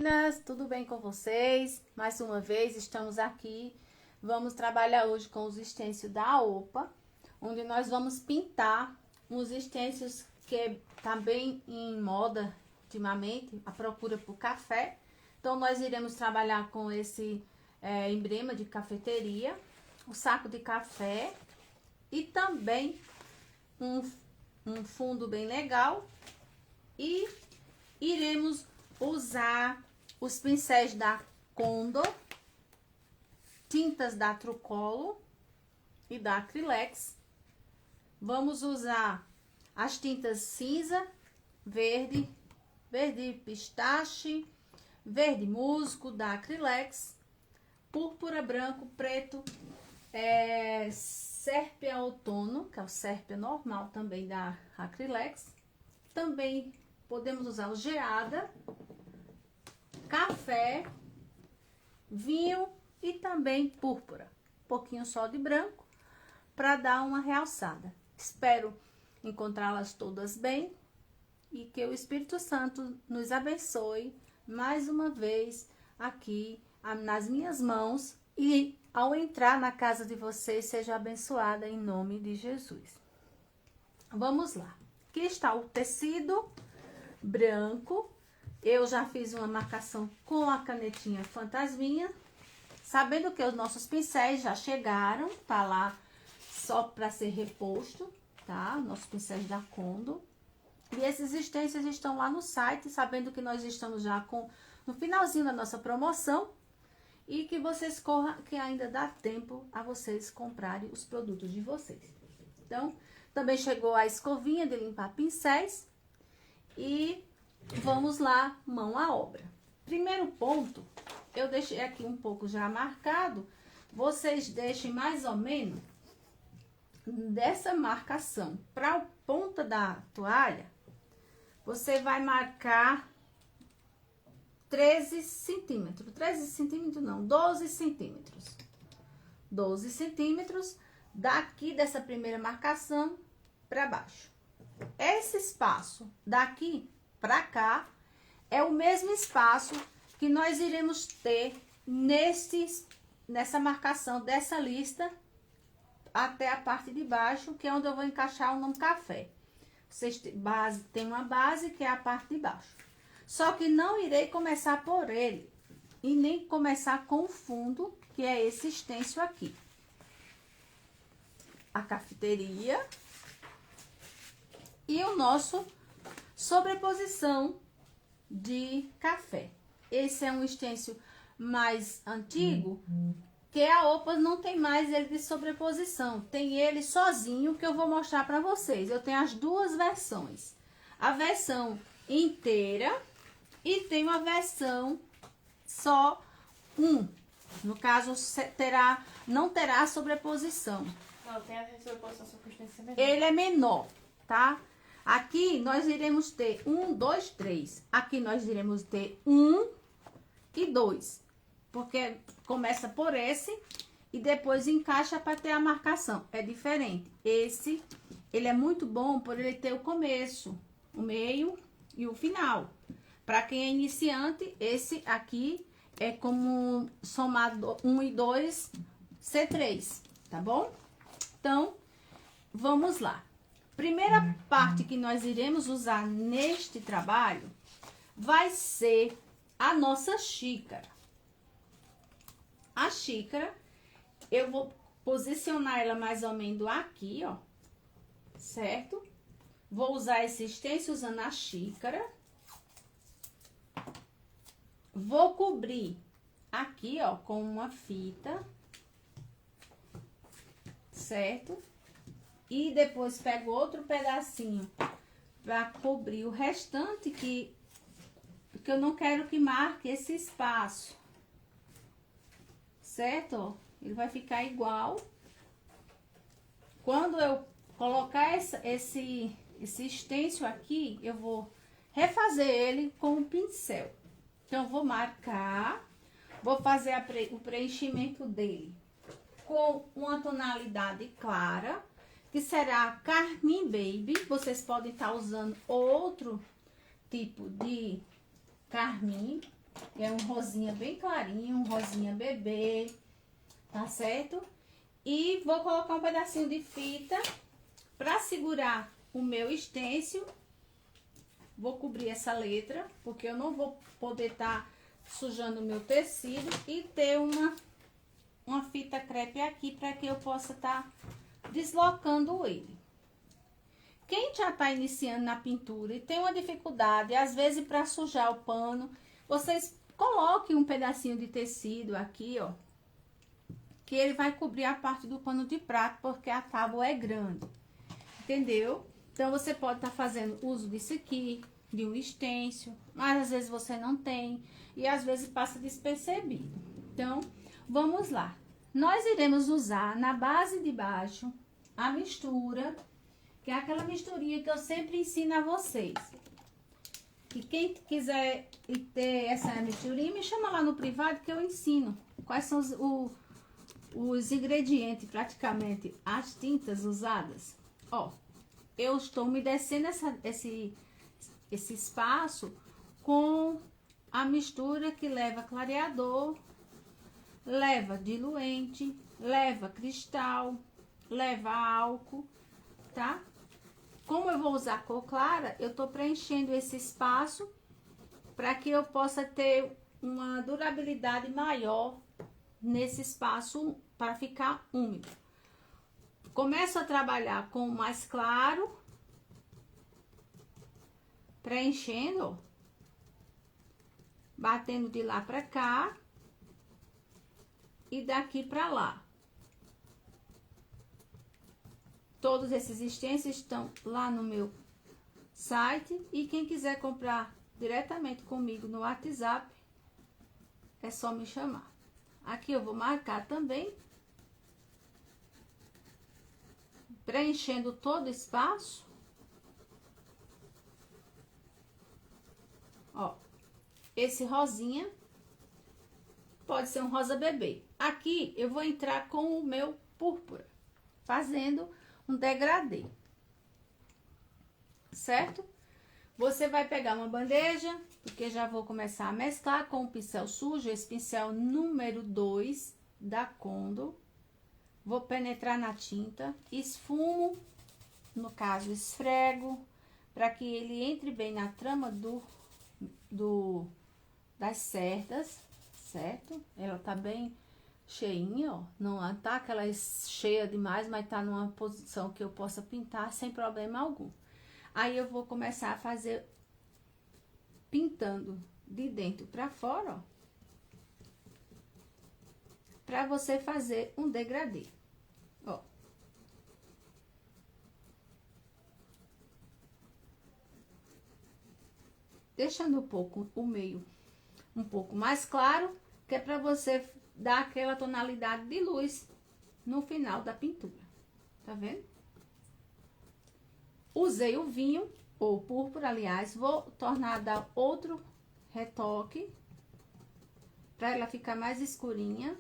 Meninas, tudo bem com vocês? Mais uma vez estamos aqui. Vamos trabalhar hoje com os stencils da OPA, onde nós vamos pintar uns stencils que tá bem em moda ultimamente, a procura por café. Então nós iremos trabalhar com esse emblema de cafeteria, o saco de café e também um fundo bem legal, e iremos usar os pincéis da Condor, tintas da Trucolor e da Acrylex. Vamos usar as tintas cinza, verde, verde pistache, verde musgo da Acrylex, púrpura, branco, preto, sérpia outono, que é o sérpia normal também da Acrylex. Também podemos usar o geada, café, vinho e também púrpura. Um pouquinho só de branco para dar uma realçada. Espero encontrá-las todas bem e que o Espírito Santo nos abençoe mais uma vez aqui nas minhas mãos, e ao entrar na casa de vocês seja abençoada em nome de Jesus. Vamos lá. Aqui está o tecido branco. Eu já fiz uma marcação com a canetinha fantasminha, sabendo que os nossos pincéis já chegaram, tá lá só para ser reposto, tá? Nossos pincéis da Condor. E esses stencils estão lá no site, sabendo que nós estamos já no finalzinho da nossa promoção, e que vocês corram, que ainda dá tempo a vocês comprarem os produtos de vocês. Então, também chegou a escovinha de limpar pincéis e vamos lá, mão à obra. Primeiro ponto, eu deixei aqui um pouco já marcado. Vocês deixem mais ou menos dessa marcação para a ponta da toalha. Você vai marcar 13 centímetros. 13 centímetros não, 12 centímetros. 12 centímetros daqui dessa primeira marcação para baixo. Esse espaço daqui para cá é o mesmo espaço que nós iremos ter nessa marcação dessa lista até a parte de baixo, que é onde eu vou encaixar o nome café. Vocês tem uma base que é a parte de baixo. Só que não irei começar por ele e nem começar com o fundo, que é esse stencil aqui. A cafeteria e o nosso sobreposição de café. Esse é um stencil mais antigo, que a OPA não tem mais ele de sobreposição. Tem ele sozinho, que eu vou mostrar para vocês. Eu tenho as duas versões. A versão inteira e tem uma versão só No caso, não terá sobreposição. Não, tem a sobreposição, só que o stencil é menor. Ele é menor, tá? Aqui nós iremos ter 1, 2, 3. Aqui nós iremos ter 1 e 2. Porque começa por esse e depois encaixa para ter a marcação. É diferente. Esse, ele é muito bom por ele ter o começo, o meio e o final. Para quem é iniciante, esse aqui é como somado 1 e 2, C3, tá bom? Então, vamos lá. Primeira parte que nós iremos usar neste trabalho vai ser a nossa xícara. A xícara, eu vou posicionar ela mais ou menos aqui, ó, certo? Vou usar esse stencil usando a xícara. Vou cobrir aqui, ó, com uma fita, certo? E depois pego outro pedacinho para cobrir o restante, porque eu não quero que marque esse espaço, certo? Ó, ele vai ficar igual. Quando eu colocar esse stencil aqui, eu vou refazer ele com o pincel. Então, vou marcar, vou fazer o preenchimento dele com uma tonalidade clara, que será Carmim Baby. Vocês podem estar usando outro tipo de carmim, É um rosinha bem clarinho, um rosinha bebê, tá certo? E vou colocar um pedacinho de fita pra segurar o meu stencil. Vou cobrir essa letra, porque eu não vou poder estar sujando o meu tecido. E ter uma fita crepe aqui para que eu possa estar deslocando ele. Quem já está iniciando na pintura e tem uma dificuldade, às vezes para sujar o pano, vocês coloquem um pedacinho de tecido aqui, ó, que ele vai cobrir a parte do pano de prato, porque a tábua é grande, entendeu? Então, você pode estar fazendo uso disso aqui, de um stencil, mas às vezes você não tem, e às vezes passa despercebido. Então, vamos lá. Nós iremos usar na base de baixo a mistura, que é aquela misturinha que eu sempre ensino a vocês. E quem quiser ter essa misturinha, me chama lá no privado que eu ensino quais são os ingredientes, praticamente, as tintas usadas. Ó, eu estou umedecendo esse espaço com a mistura que leva clareador, leva diluente, leva cristal, leva álcool, tá? Como eu vou usar cor clara, eu tô preenchendo esse espaço para que eu possa ter uma durabilidade maior nesse espaço para ficar úmido. Começo a trabalhar com o mais claro, preenchendo, ó, batendo de lá para cá e daqui para lá. Todos esses stencils estão lá no meu site e quem quiser comprar diretamente comigo no WhatsApp, é só me chamar. Aqui eu vou marcar também, preenchendo todo o espaço. Ó, esse rosinha pode ser um rosa bebê. Aqui eu vou entrar com o meu púrpura, fazendo um degradê, certo? Você vai pegar uma bandeja, porque já vou começar a mesclar com o pincel sujo, esse pincel número 2 da Condor. Vou penetrar na tinta, esfumo, no caso esfrego, para que ele entre bem na trama das cerdas, certo? Ela tá bem cheinha, ó, não tá aquela cheia demais, mas tá numa posição que eu possa pintar sem problema algum. Aí eu vou começar a fazer pintando de dentro para fora, ó, para você fazer um degradê, ó. Deixando um pouco o meio um pouco mais claro, que é para você dar aquela tonalidade de luz no final da pintura, tá vendo? Usei o vinho, ou púrpura, aliás, vou tornar a dar outro retoque, para ela ficar mais escurinha.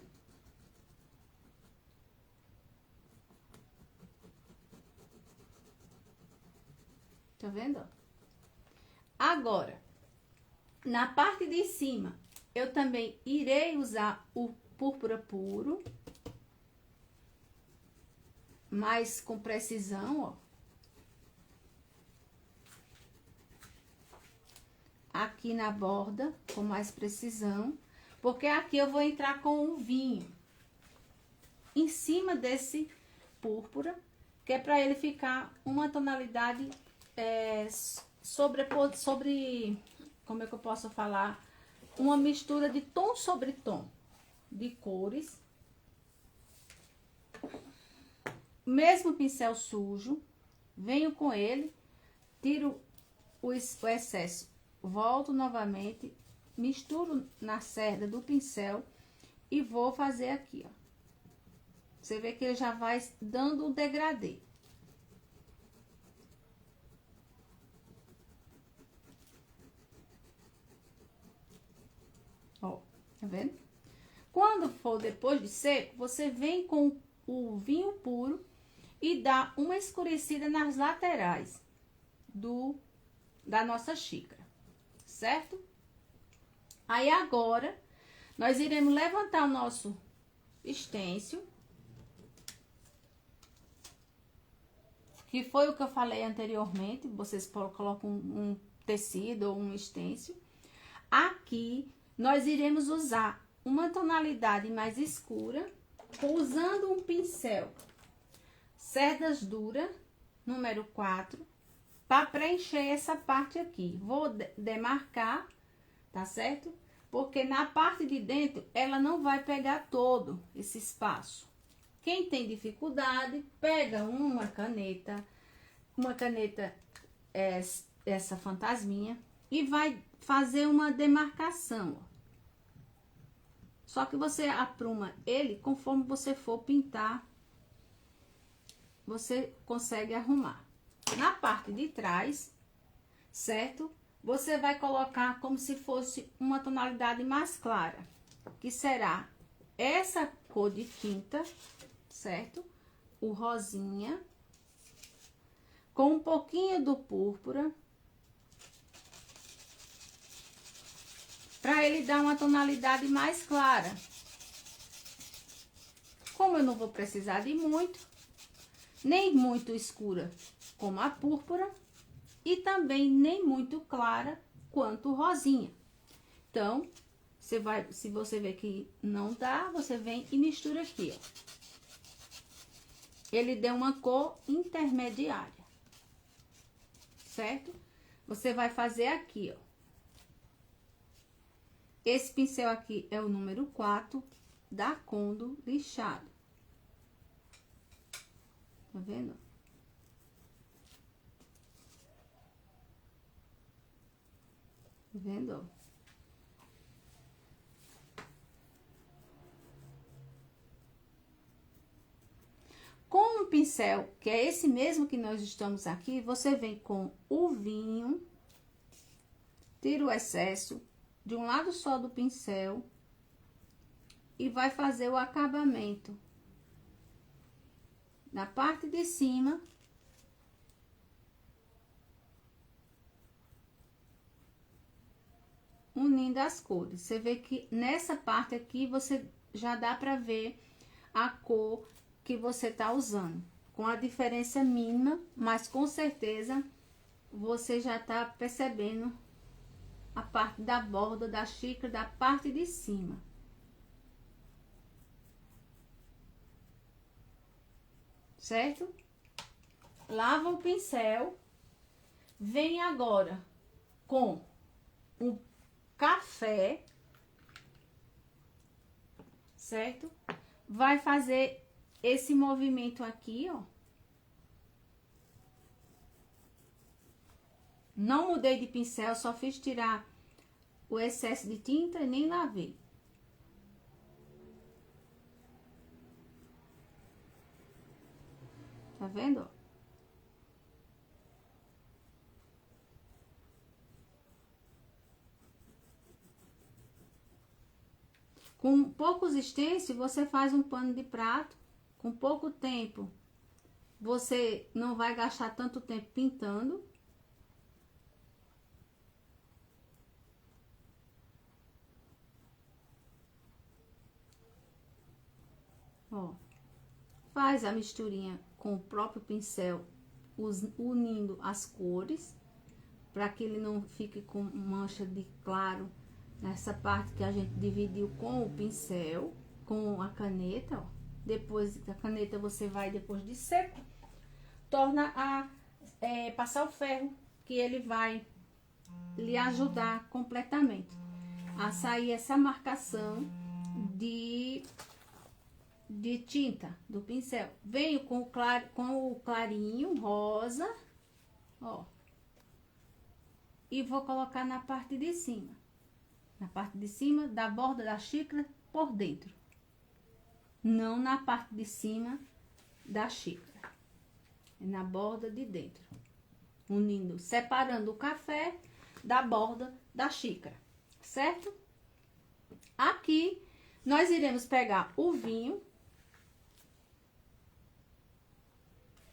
Tá vendo? Agora, na parte de cima, eu também irei usar o púrpura puro, mas com precisão, ó. Aqui na borda, com mais precisão, porque aqui eu vou entrar com o vinho em cima desse púrpura, que é para ele ficar uma tonalidade como é que eu posso falar? Uma mistura de tom sobre tom de cores. Mesmo pincel sujo, venho com ele, tiro o excesso, volto novamente, misturo na cerda do pincel e vou fazer aqui, ó. Você vê que ele já vai dando um degradê. Ó, tá vendo? Quando for depois de seco, você vem com o vinho puro e dá uma escurecida nas laterais da nossa xícara, certo? Aí agora, nós iremos levantar o nosso estêncil, que foi o que eu falei anteriormente. Vocês colocam um tecido ou um estêncil. Aqui, nós iremos usar uma tonalidade mais escura, usando um pincel Cerdas Dura, número 4, para preencher essa parte aqui. Vou demarcar, tá certo? Porque na parte de dentro, ela não vai pegar todo esse espaço. Quem tem dificuldade, pega uma caneta essa fantasminha, e vai fazer uma demarcação, ó. Só que você apruma ele conforme você for pintar, você consegue arrumar. Na parte de trás, certo? Você vai colocar como se fosse uma tonalidade mais clara, que será essa cor de tinta, certo? O rosinha, com um pouquinho do púrpura, para ele dar uma tonalidade mais clara. Como eu não vou precisar de muito, nem muito escura como a púrpura, e também nem muito clara quanto o rosinha. Então, se você ver que não dá, você vem e mistura aqui, ó. Ele deu uma cor intermediária, certo? Você vai fazer aqui, ó. Esse pincel aqui é o número 4 da Condo lixado. Tá vendo? Tá vendo? Com um pincel, que é esse mesmo que nós estamos aqui, você vem com o vinho, tira o excesso de um lado só do pincel e vai fazer o acabamento na parte de cima, unindo as cores. Você vê que nessa parte aqui você já dá para ver a cor que você tá usando, com a diferença mínima, mas com certeza você já tá percebendo a parte da borda da xícara, da parte de cima. Certo? Lava o pincel. Vem agora com o café, certo? Vai fazer esse movimento aqui, ó. Não mudei de pincel, só fiz tirar o excesso de tinta e nem lavei. Tá vendo? Com poucos stencils, você faz um pano de prato. Com pouco tempo, você não vai gastar tanto tempo pintando. Ó, faz a misturinha com o próprio pincel, unindo as cores, para que ele não fique com mancha de claro nessa parte que a gente dividiu com o pincel, com a caneta, ó. Depois da caneta você vai, depois de seco, torna a passar o ferro, que ele vai lhe ajudar completamente a sair essa marcação de tinta do pincel. Venho com o clarinho rosa, ó, e vou colocar na parte de cima. Na parte de cima da borda da xícara por dentro. Não na parte de cima da xícara. É na borda de dentro. Unindo, separando o café da borda da xícara. Certo? Aqui, nós iremos pegar o vinho,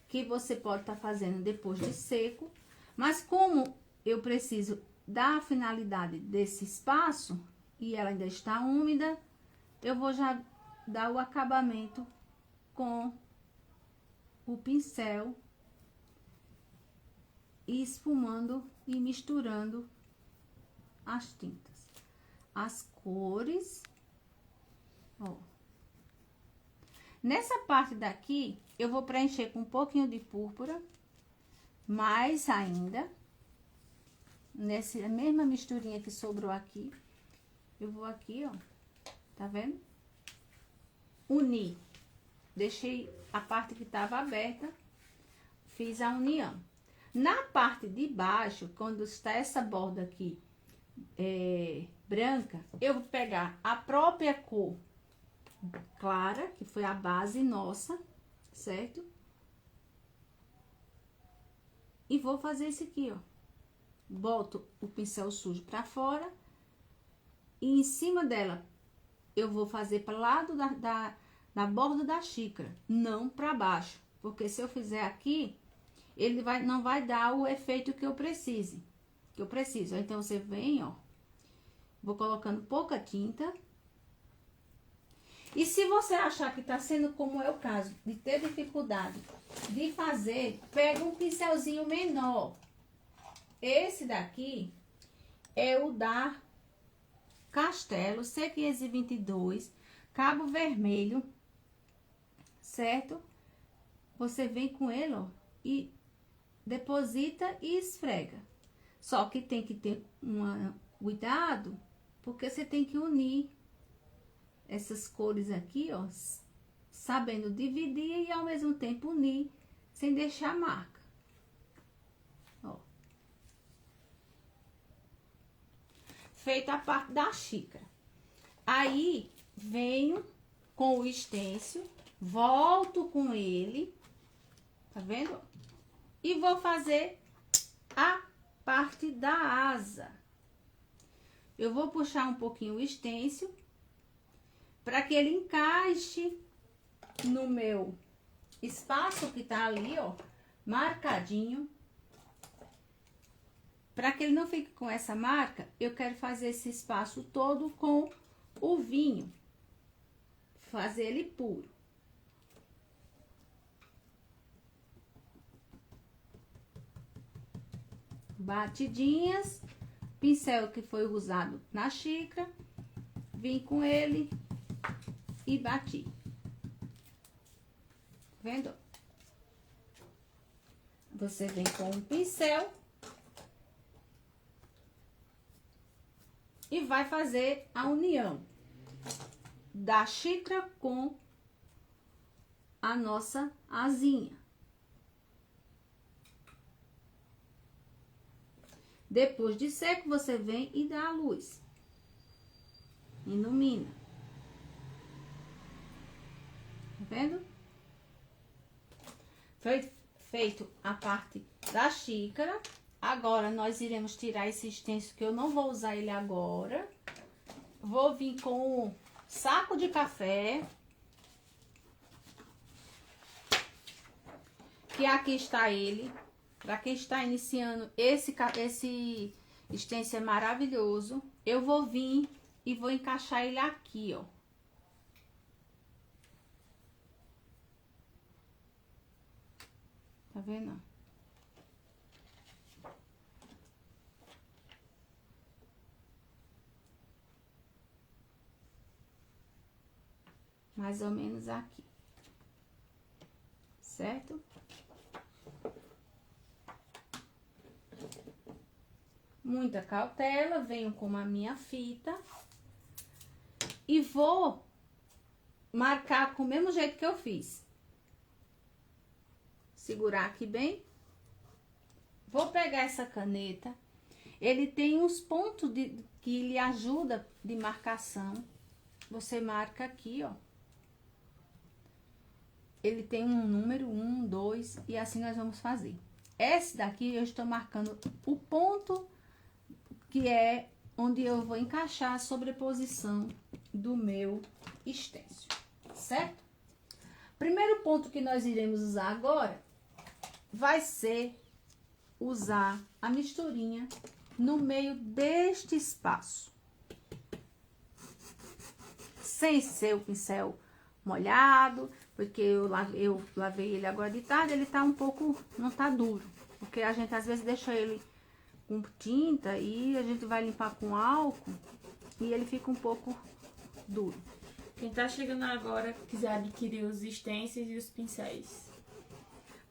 que você pode estar fazendo depois de seco. Mas como eu preciso da finalidade desse espaço, e ela ainda está úmida, eu vou já dar o acabamento com o pincel, e esfumando e misturando as tintas, as cores, ó. Nessa parte daqui, eu vou preencher com um pouquinho de púrpura, mais ainda, nessa mesma misturinha que sobrou aqui, eu vou aqui, ó, tá vendo? Unir. Deixei a parte que tava aberta, fiz a união. Na parte de baixo, quando está essa borda aqui branca, eu vou pegar a própria cor clara, que foi a base nossa, certo? E vou fazer isso aqui, ó. Boto o pincel sujo pra fora e em cima dela eu vou fazer para lado da borda da xícara, não para baixo, porque se eu fizer aqui, ele não vai dar o efeito que eu preciso. Então, você vem, ó, vou colocando pouca tinta. E se você achar que tá sendo, como é o caso, de ter dificuldade de fazer, pega um pincelzinho menor. Esse daqui é o da Castelo C522, cabo vermelho, certo? Você vem com ele, ó, e deposita e esfrega. Só que tem que ter cuidado, porque você tem que unir essas cores aqui, ó, sabendo dividir e ao mesmo tempo unir, sem deixar marca. Ó. Feita a parte da xícara. Aí, venho com o stencil, volto com ele, tá vendo? E vou fazer a parte da asa. Eu vou puxar um pouquinho o stencil para que ele encaixe no meu espaço que tá ali, ó, marcadinho. Para que ele não fique com essa marca, eu quero fazer esse espaço todo com o vinho. Fazer ele puro. Batidinhas, pincel que foi usado na xícara, vim com ele e bati. Vendo? Você vem com um pincel e vai fazer a união da xícara com a nossa asinha. Depois de seco, você vem e dá a luz. Ilumina. Tá vendo? Foi feito a parte da xícara. Agora, nós iremos tirar esse stencil, que eu não vou usar ele agora. Vou vir com um saco de café. Que aqui está ele. Para quem está iniciando, esse stencil é maravilhoso. Eu vou vir e vou encaixar ele aqui, ó. Tá vendo? Mais ou menos aqui. Certo? Muita cautela, venho com a minha fita e vou marcar com o mesmo jeito que eu fiz. Segurar aqui bem. Vou pegar essa caneta. Ele tem uns pontos que lhe ajuda de marcação. Você marca aqui, ó. Ele tem um número 1, 2 e assim nós vamos fazer. Esse daqui eu estou marcando o ponto que é onde eu vou encaixar a sobreposição do meu stencil, certo? Primeiro ponto que nós iremos usar agora vai ser usar a misturinha no meio deste espaço. sem ser o pincel molhado, porque eu lavei ele agora de tarde, ele tá um pouco, não tá duro, porque a gente às vezes deixa ele com tinta e a gente vai limpar com álcool e ele fica um pouco duro. Quem tá chegando agora, quiser adquirir os stencils e os pincéis,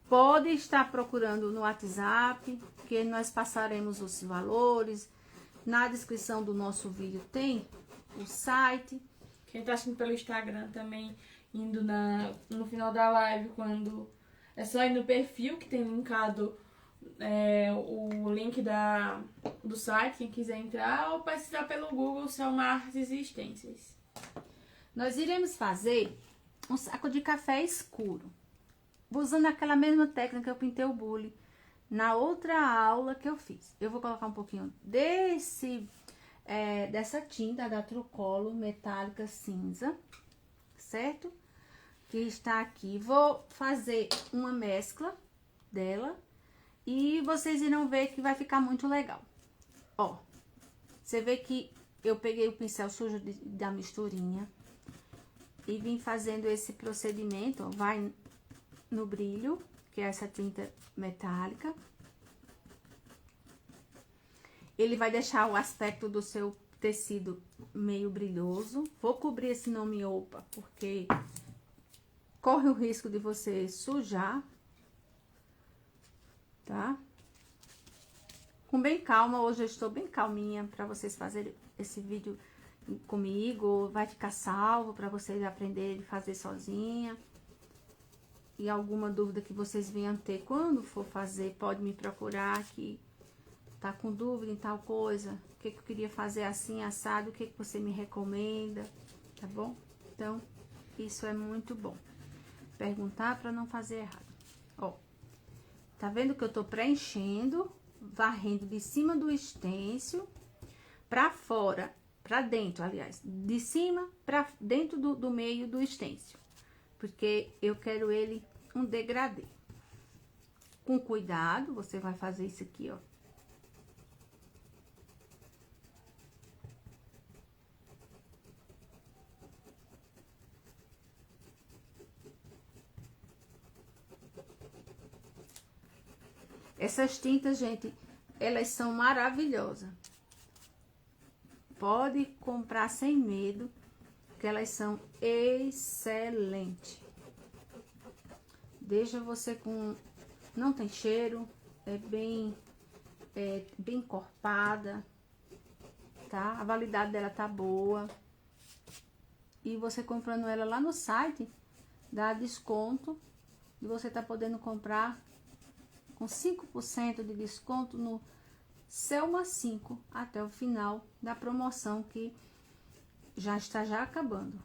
pode estar procurando no WhatsApp, que nós passaremos os valores. Na descrição do nosso vídeo tem o site. quem tá assistindo pelo Instagram também, indo no final da live, quando é só ir no perfil que tem linkado o link do site, quem quiser entrar, ou pesquisar pelo Google Selma Artes e Stencils. Nós iremos fazer um saco de café escuro, usando aquela mesma técnica que eu pintei o bule na outra aula que eu fiz. Eu vou colocar um pouquinho dessa tinta da Trucolor metálica cinza, certo? Que está aqui. Vou fazer uma mescla dela e vocês irão ver que vai ficar muito legal. Ó, você vê que eu peguei o pincel sujo da misturinha e vim fazendo esse procedimento, ó, vai no brilho, que é essa tinta metálica. Ele vai deixar o aspecto do seu tecido meio brilhoso. Vou cobrir esse nome Opa, porque corre o risco de você sujar, tá? Com bem calma, hoje eu estou bem calminha para vocês fazerem esse vídeo comigo. Vai ficar salvo para vocês aprenderem a fazer sozinha. E alguma dúvida que vocês venham ter quando for fazer, pode me procurar aqui. Tá com dúvida em tal coisa? O que eu queria fazer assim, assado? O que você me recomenda? Tá bom? Então, isso é muito bom. Perguntar para não fazer errado. Ó, tá vendo que eu tô preenchendo, varrendo de cima do stencil para fora, para dentro, aliás, de cima para dentro do meio do stencil, porque eu quero ele um degradê. Com cuidado, você vai fazer isso aqui, ó. Essas tintas, gente, elas são maravilhosas. Pode comprar sem medo, que elas são excelentes. Deixa você com... não tem cheiro, é bem encorpada, tá? A validade dela tá boa. E você comprando ela lá no site, dá desconto. E você tá podendo comprar com 5% de desconto no Selma 5 até o final da promoção, que já está acabando.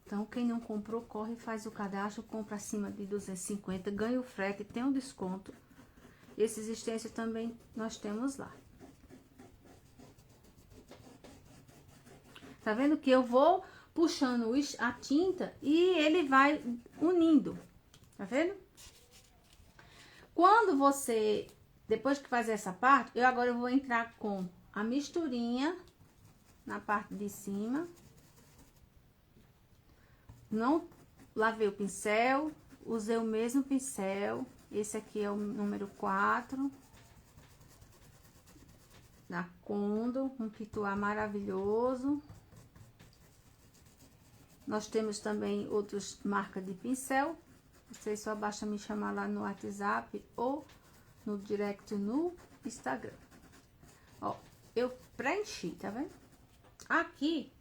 Então, quem não comprou, corre e faz o cadastro, compra acima de 250, ganha o frete, tem um desconto. Esses stencils também nós temos lá. Tá vendo que eu vou puxando a tinta e ele vai unindo, tá vendo? Quando você, depois que fazer essa parte, agora eu vou entrar com a misturinha na parte de cima. Não lavei o pincel, usei o mesmo pincel. Esse aqui é o número 4. Da Condo, um pituá maravilhoso. Nós temos também outras marcas de pincel. Vocês só basta me chamar lá no WhatsApp ou no direct no Instagram. Ó, eu preenchi, tá vendo? Aqui,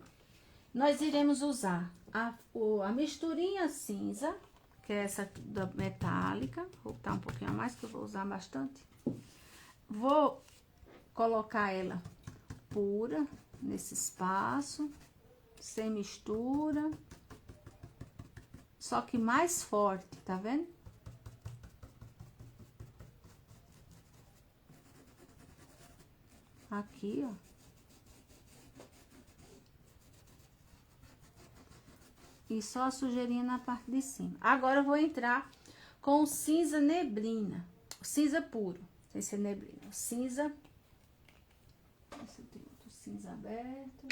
nós iremos usar a misturinha cinza, que é essa da metálica. Vou botar um pouquinho a mais, que eu vou usar bastante. Vou colocar ela pura nesse espaço, sem mistura. Só que mais forte, tá vendo? Aqui, ó. E só a sujeirinha na parte de cima. Agora eu vou entrar com o cinza neblina. O cinza puro, sem ser neblina. O cinza... Esse tem outro cinza aberto.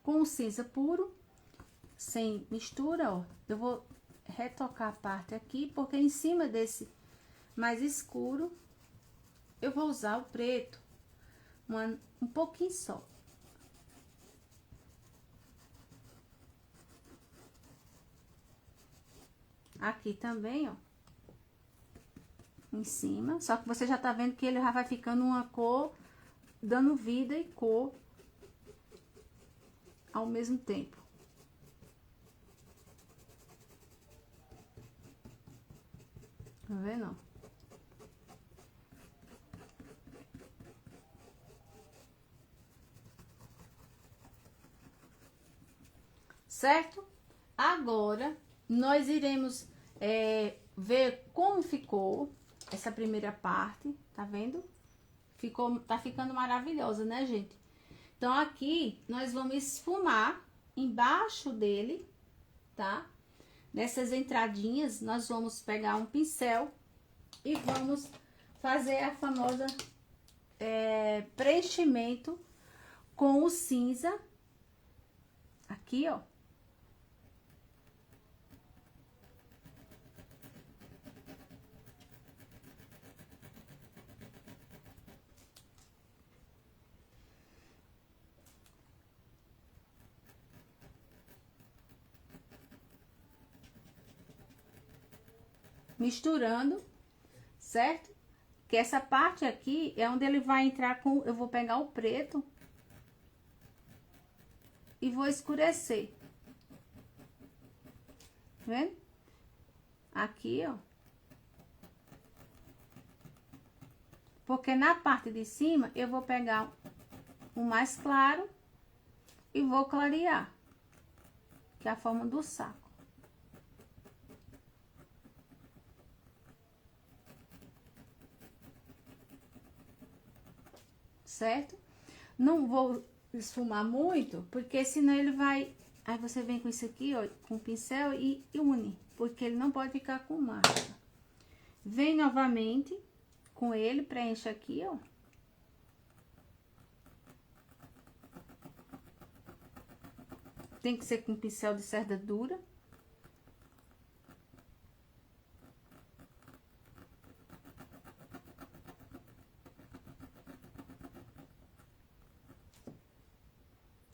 Com o cinza puro, sem mistura, ó, eu vou retocar a parte aqui, porque em cima desse mais escuro, eu vou usar o preto, um pouquinho só. Aqui também, ó, em cima, só que você já tá vendo que ele já vai ficando uma cor, dando vida e cor ao mesmo tempo. Tá vendo, ó? Certo? Agora, nós iremos ver como ficou essa primeira parte, tá vendo? Tá ficando maravilhosa, né, gente? Então, aqui, nós vamos esfumar embaixo dele, tá? Nessas entradinhas, nós vamos pegar um pincel e vamos fazer a famosa preenchimento com o cinza. Aqui, ó. Misturando, certo? Que essa parte aqui é onde ele vai entrar com... Eu vou pegar o preto e vou escurecer. Tá vendo? Aqui, ó. Porque na parte de cima, eu vou pegar o mais claro e vou clarear. Que é a forma do saco. Certo? Não vou esfumar muito, porque senão ele vai... Aí você vem com isso aqui, ó, com o pincel e une, porque ele não pode ficar com marca. Vem novamente com ele, preenche aqui, ó. Tem que ser com pincel de cerda dura.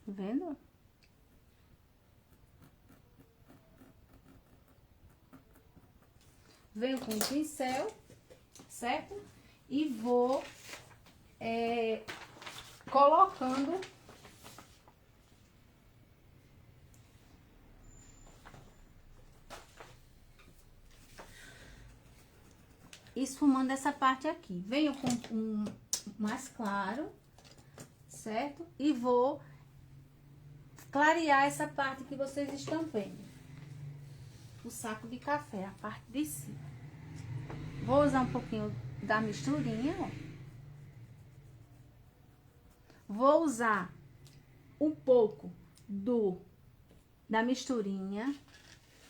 Tá vendo? Venho com o pincel, certo? E vou colocando esfumando essa parte aqui. Venho com um mais claro, certo? E vou clarear essa parte que vocês estão vendo. O saco de café, a parte de cima. Vou usar um pouquinho da misturinha, ó. Vou usar um pouco da misturinha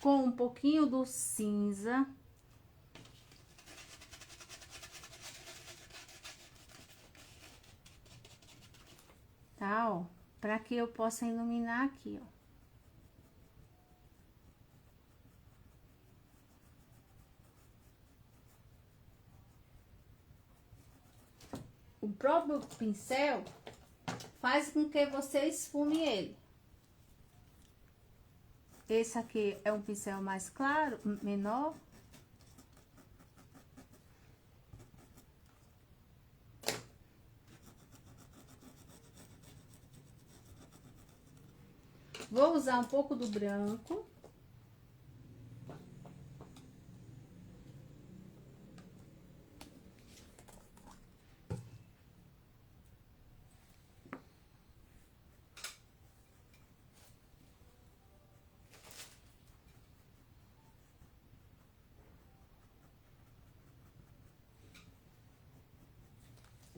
com um pouquinho do cinza. Tá, ó, para que eu possa iluminar aqui, ó. O próprio pincel faz com que você esfume ele. Esse aqui é um pincel mais claro, menor. Vou usar um pouco do branco.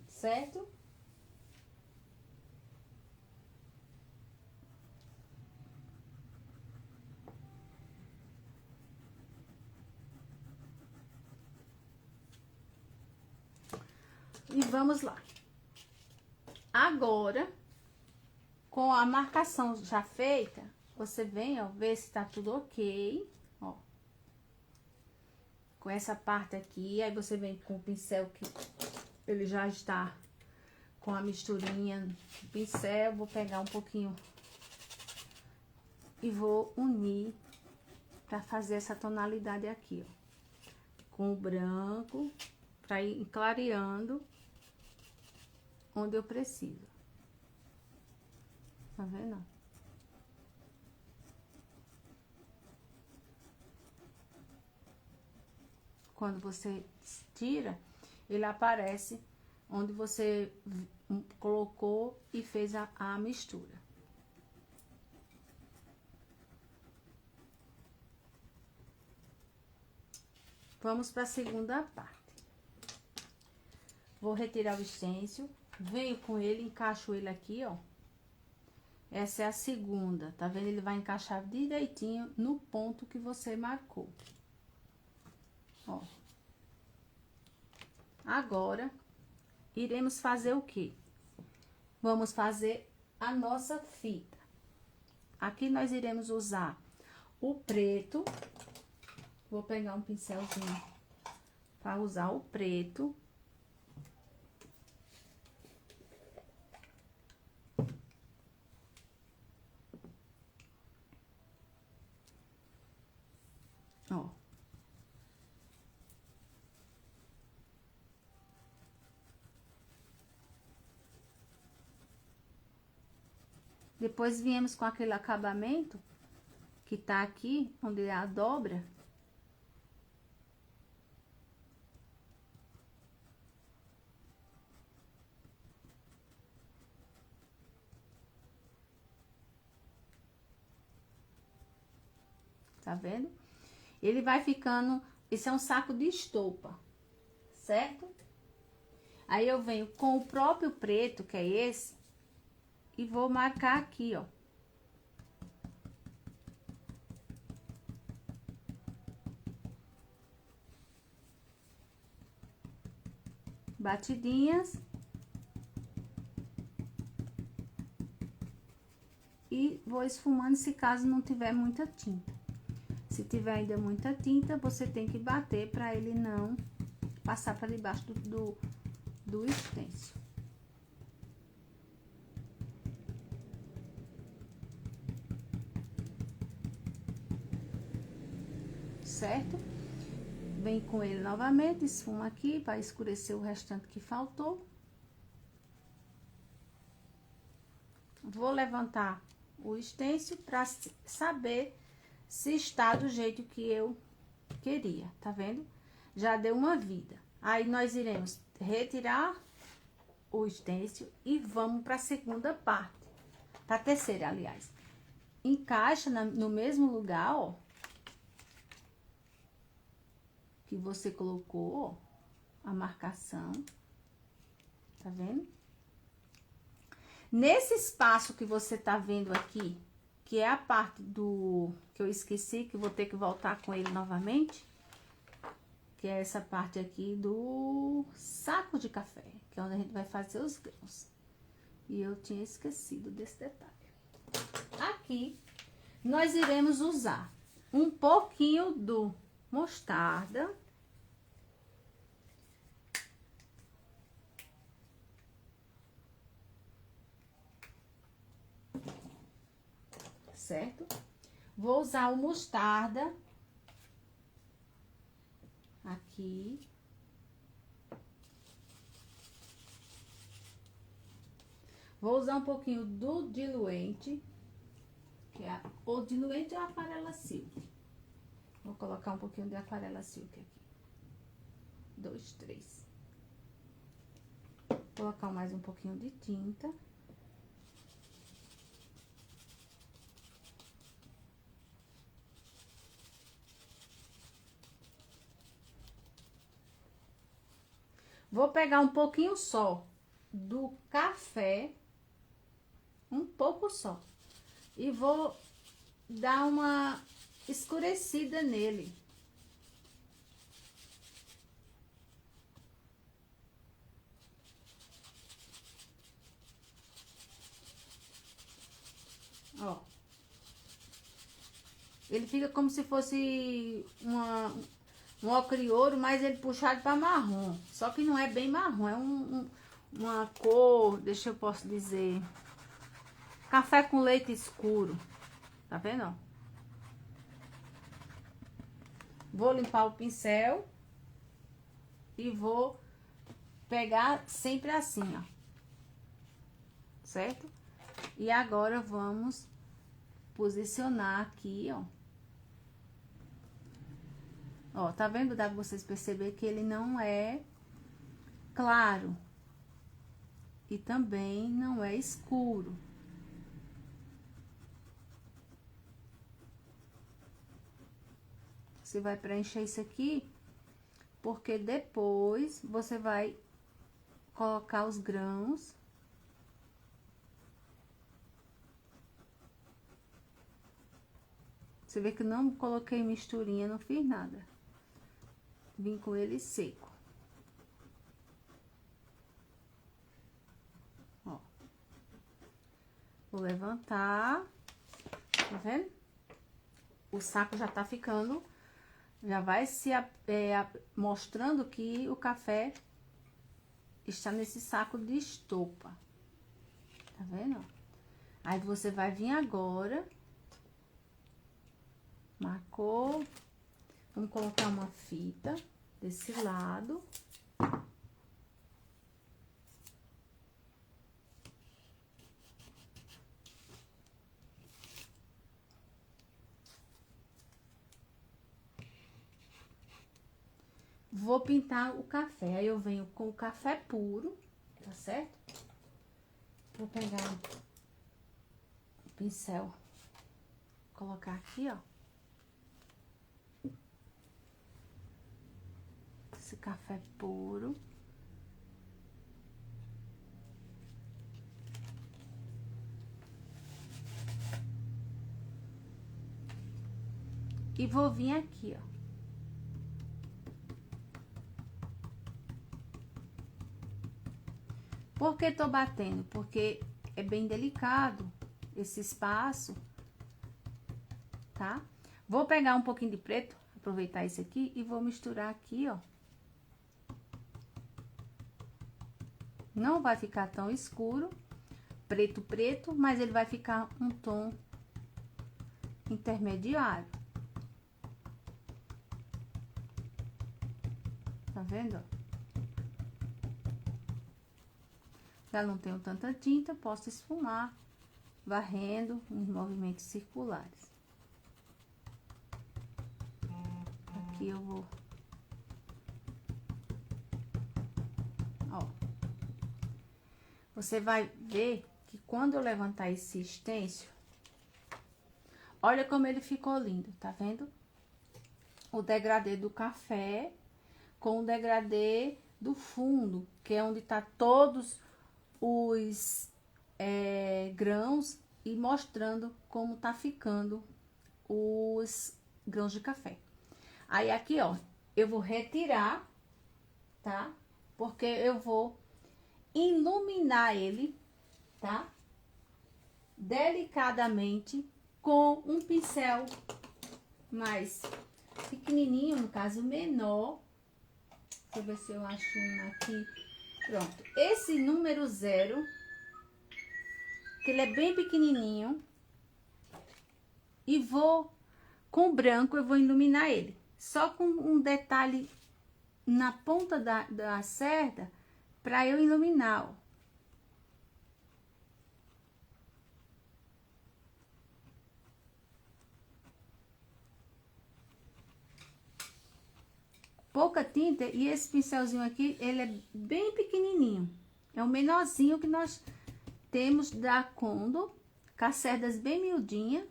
Certo? E vamos lá. Agora, Com a marcação já feita, você vem, ó, ver se tá tudo ok, ó. Com essa parte aqui, aí você vem com o pincel que ele já está com a misturinha do pincel. Vou pegar um pouquinho e vou unir pra fazer essa tonalidade aqui, ó. Com o branco, pra ir clareando onde eu preciso. Tá vendo? Quando você tira, ele aparece onde você colocou e fez a mistura. Vamos para a segunda parte. Vou retirar o stencil, venho com ele, encaixo ele aqui, ó. Essa é a segunda, tá vendo? Ele vai encaixar direitinho no ponto que você marcou. Ó. Agora, iremos fazer o quê? Vamos fazer a nossa fita. Aqui nós iremos usar o preto. Vou pegar um pincelzinho para usar o preto. Ó. Depois viemos com aquele acabamento que tá aqui, onde é a dobra. Tá vendo? Ele vai ficando... Esse é um saco de estopa, certo? Aí eu venho com o próprio preto, que é esse, e vou marcar aqui, ó. Batidinhas. E vou esfumando se caso não tiver muita tinta. Se tiver ainda muita tinta, você tem que bater para ele não passar para debaixo do stencil. Certo? Vem com ele novamente, esfuma aqui para escurecer o restante que faltou. Vou levantar o stencil para saber se está do jeito que eu queria, tá vendo? Já deu uma vida. Aí, nós iremos retirar o stencil e vamos para a segunda parte. Para a terceira, aliás. Encaixa no mesmo lugar, ó. Que você colocou, ó, a marcação. Tá vendo? Nesse espaço que você tá vendo aqui, que é a parte do... que eu esqueci, que vou ter que voltar com ele novamente. Que é essa parte aqui do saco de café, que é onde a gente vai fazer os grãos. E eu tinha esquecido desse detalhe. Aqui, nós iremos usar um pouquinho do mostarda. Certo? Vou usar o mostarda aqui. Vou usar um pouquinho do diluente, que é o diluente é a aquarela silk. Vou colocar um pouquinho de aquarela silk aqui. 2, 3. Vou colocar mais um pouquinho de tinta. Vou pegar um pouquinho só do café, um pouco só, e vou dar uma escurecida nele. Ó. Ele fica como se fosse um ocre ouro, mas ele puxado para marrom. Só que não é bem marrom, é uma cor, deixa eu posso dizer, café com leite escuro. Tá vendo, ó? Vou limpar o pincel e vou pegar sempre assim, ó. Certo? E agora vamos posicionar aqui, ó. Ó, tá vendo? Dá pra vocês perceber que ele não é claro. E também não é escuro. Você vai preencher isso aqui, porque depois você vai colocar os grãos. Você vê que não coloquei misturinha, não fiz nada. Vim com ele seco. Ó. Vou levantar. Tá vendo? O saco já tá ficando, já vai se mostrando que o café está nesse saco de estopa. Tá vendo? Aí você vai vir agora. Marcou. Vamos colocar uma fita desse lado. Vou pintar o café. Aí eu venho com o café puro, tá certo? Vou pegar o pincel, colocar aqui, ó. Esse café puro. E vou vir aqui, ó. Por que tô batendo? Porque é bem delicado esse espaço, tá? Vou pegar um pouquinho de preto, aproveitar esse aqui e vou misturar aqui, ó. Não vai ficar tão escuro, preto, mas ele vai ficar um tom intermediário. Tá vendo? Já não tenho tanta tinta, posso esfumar, varrendo em movimentos circulares. Aqui eu vou... Ó. Você vai ver que quando eu levantar esse stencil, olha como ele ficou lindo, tá vendo? O degradê do café com o degradê do fundo, que é onde tá todos os grãos e mostrando como tá ficando os grãos de café. Aí aqui, ó, eu vou retirar, tá? Porque eu vou iluminar ele, tá? Delicadamente com um pincel mais pequenininho, no caso menor. Deixa eu ver se eu acho um aqui. Pronto. Esse número 0, que ele é bem pequenininho. E vou, com o branco, eu vou iluminar ele. Só com um detalhe na ponta da cerda, pra eu iluminar, ó. Pouca tinta, e esse pincelzinho aqui, ele é bem pequenininho. É o menorzinho que nós temos da Condo, com as cerdas bem miudinhas.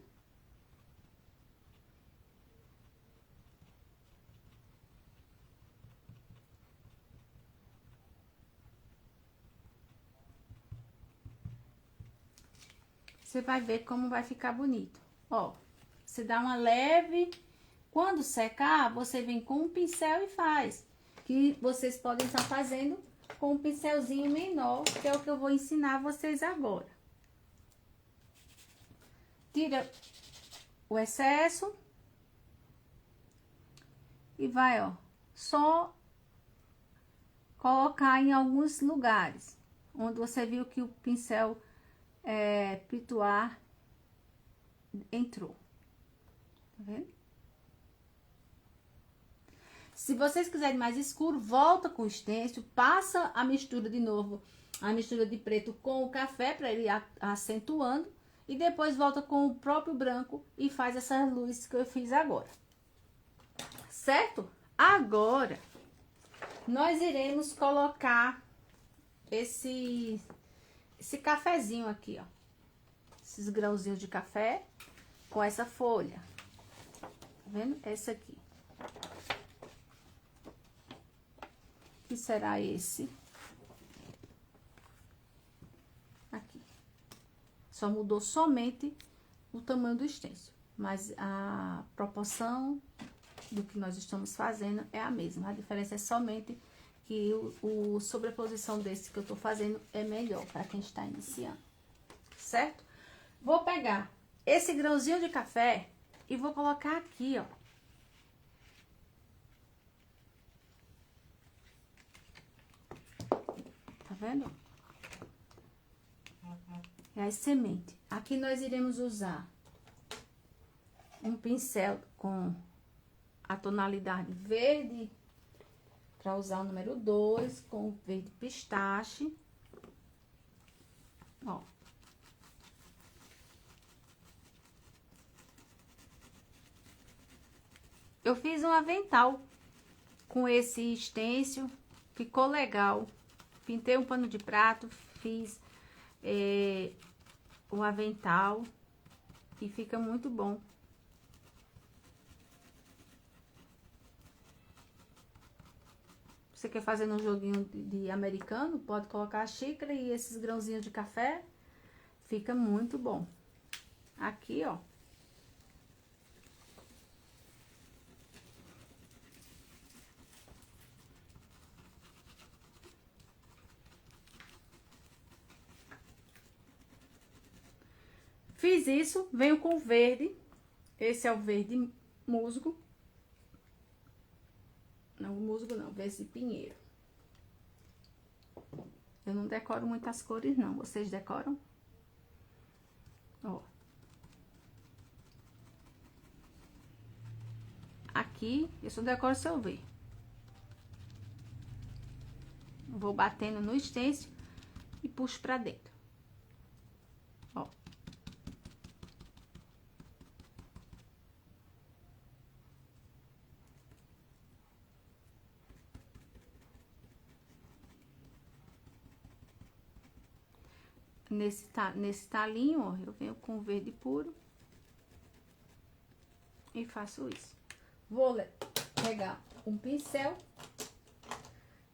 Você vai ver como vai ficar bonito. Ó, você dá uma leve... Quando secar, você vem com um pincel e faz. Que vocês podem estar fazendo com um pincelzinho menor, que é o que eu vou ensinar vocês agora. Tira o excesso. E vai, ó, só colocar em alguns lugares onde você viu que o pincel pituar entrou. Tá vendo? Se vocês quiserem mais escuro, volta com o stencil, passa a mistura de novo, a mistura de preto com o café para ele acentuando, e depois volta com o próprio branco e faz essas luzes que eu fiz agora. Certo? Agora, nós iremos colocar esse cafezinho aqui, ó. Esses grãozinhos de café com essa folha. Tá vendo? Essa aqui. Que será esse. Aqui. Só mudou somente o tamanho do stencil. Mas a proporção do que nós estamos fazendo é a mesma. A diferença é somente que o sobreposição desse que eu tô fazendo é melhor para quem está iniciando. Certo? Vou pegar esse grãozinho de café e vou colocar aqui, ó. Tá vendo? É as sementes. Aqui nós iremos usar um pincel com a tonalidade verde, para usar o número 2, com o verde pistache. Ó. Eu fiz um avental com esse stencil, ficou legal. Pintei um pano de prato, fiz o avental e fica muito bom. Você quer fazer um joguinho de americano, pode colocar a xícara e esses grãozinhos de café, fica muito bom. Aqui, ó. Fiz isso, venho com o verde. Esse é o verde musgo. Não, musgo não, verde pinheiro. Eu não decoro muitas cores, não. Vocês decoram? Ó. Aqui, eu só decoro se eu ver. Vou batendo no stencil e puxo pra dentro. Ó. Nesse talinho, ó, eu venho com verde puro e faço isso. Vou pegar um pincel,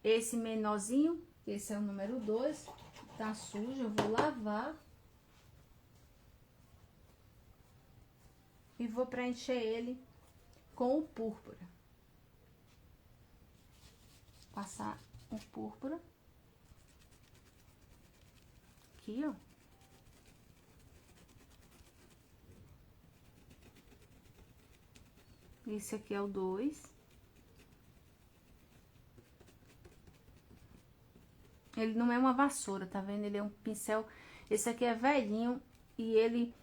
esse menorzinho, esse é o número 2, tá sujo, eu vou lavar e vou preencher ele com o púrpura. Passar o púrpura. Aqui, ó. Esse aqui é o 2. Ele não é uma vassoura, tá vendo? Ele é um pincel. Esse aqui é velhinho e ele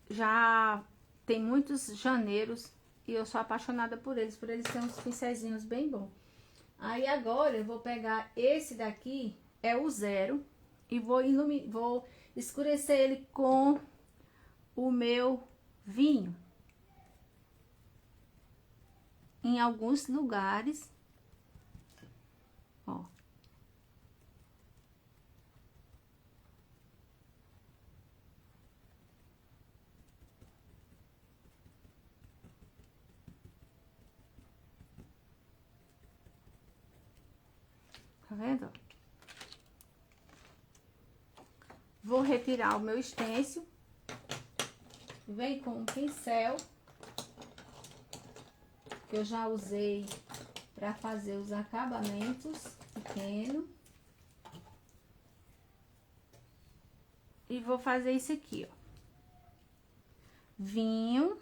já tem muitos janeiros e eu sou apaixonada por eles serem uns pincelzinhos bem bons. Aí agora eu vou pegar esse daqui, é o 0. E vou escurecer ele com o meu vinho. Em alguns lugares. Ó. Tá vendo? Vou retirar o meu stencil. Vem com um pincel que eu já usei para fazer os acabamentos pequenos. E vou fazer isso aqui, ó. vinho.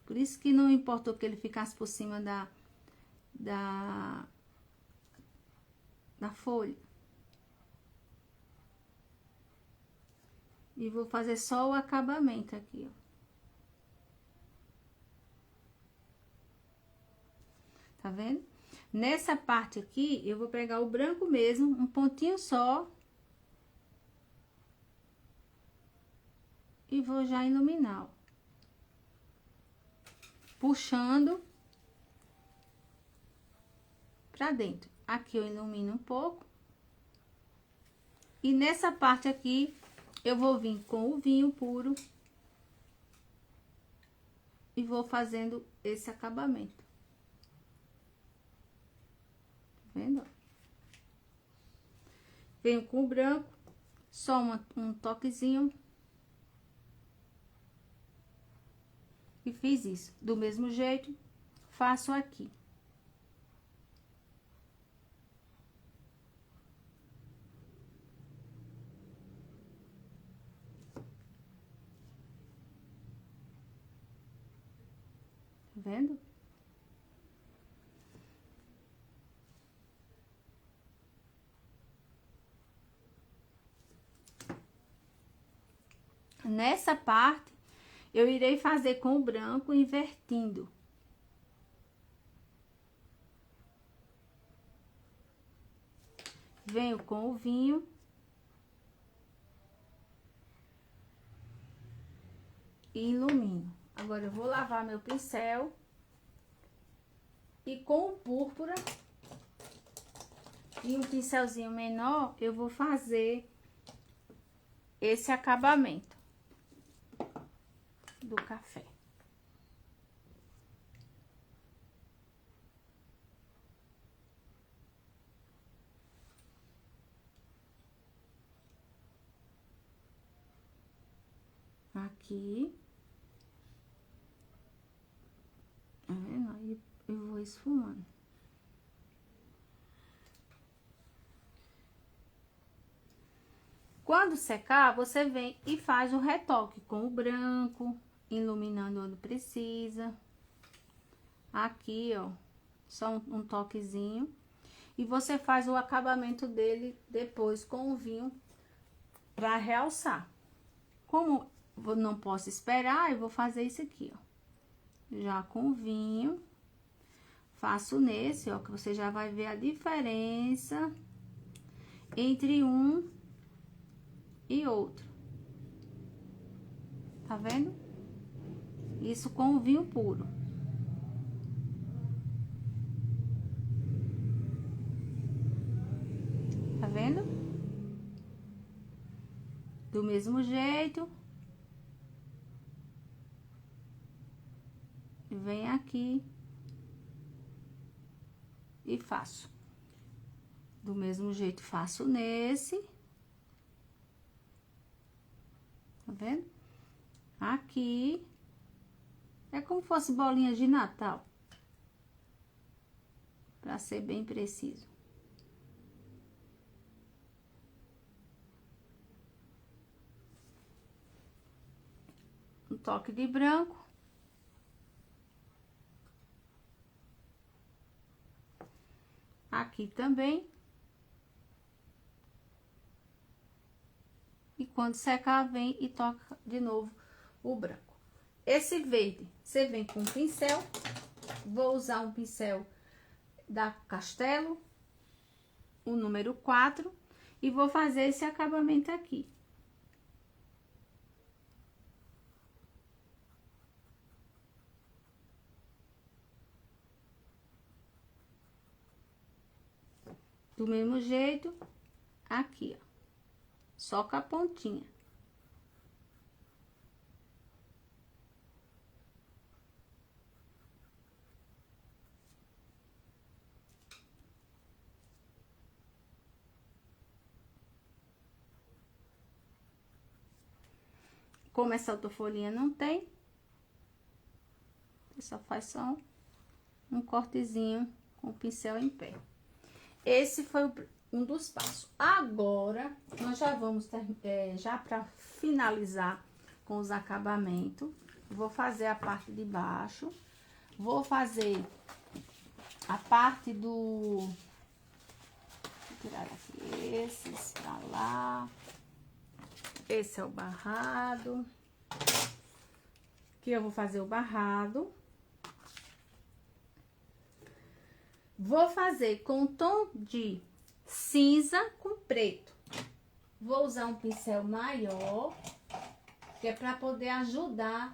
Por isso que não importou que ele ficasse por cima da folha. E vou fazer só o acabamento aqui, ó. Tá vendo? Nessa parte aqui, eu vou pegar o branco mesmo, um pontinho só. E vou já iluminar, ó. Puxando pra dentro. Aqui eu ilumino um pouco. E nessa parte aqui, eu vou vir com o vinho puro. E vou fazendo esse acabamento. Tá vendo? Venho com o branco, só um toquezinho. E fiz isso. Do mesmo jeito, faço aqui. Tá vendo? Nessa parte, eu irei fazer com o branco invertindo. Venho com o vinho. E ilumino. Agora, eu vou lavar meu pincel. E com o púrpura e um pincelzinho menor, eu vou fazer esse acabamento do café. Aqui. Tá vendo? Aí eu vou esfumando. Quando secar, você vem e faz o retoque com o branco, iluminando onde precisa. Aqui, ó, só um toquezinho. E você faz o acabamento dele depois com o vinho pra realçar. Como eu não posso esperar, eu vou fazer isso aqui, ó. Já com o vinho. Faço nesse, ó, que você já vai ver a diferença entre um e outro. Tá vendo? Isso com o vinho puro. Tá vendo? Do mesmo jeito. Vem aqui. E faço. Do mesmo jeito, faço nesse. Tá vendo? Aqui. É como se fosse bolinha de Natal. Pra ser bem preciso. Um toque de branco. Aqui também. E quando secar, vem e toca de novo o branco. Esse verde, você vem com um pincel. Vou usar um pincel da Castelo, o número 4. E vou fazer esse acabamento aqui. Do mesmo jeito, aqui, ó. Só com a pontinha. Como essa outra folhinha não tem, você só faz só um cortezinho com o pincel em pé. Esse foi um dos passos. Agora, nós já vamos, já para finalizar com os acabamentos. Vou fazer a parte de baixo. Vou fazer a parte do... Vou tirar aqui esses pra lá. Esse é o barrado. Aqui eu vou fazer o barrado. Vou fazer com tom de cinza com preto. Vou usar um pincel maior, que é para poder ajudar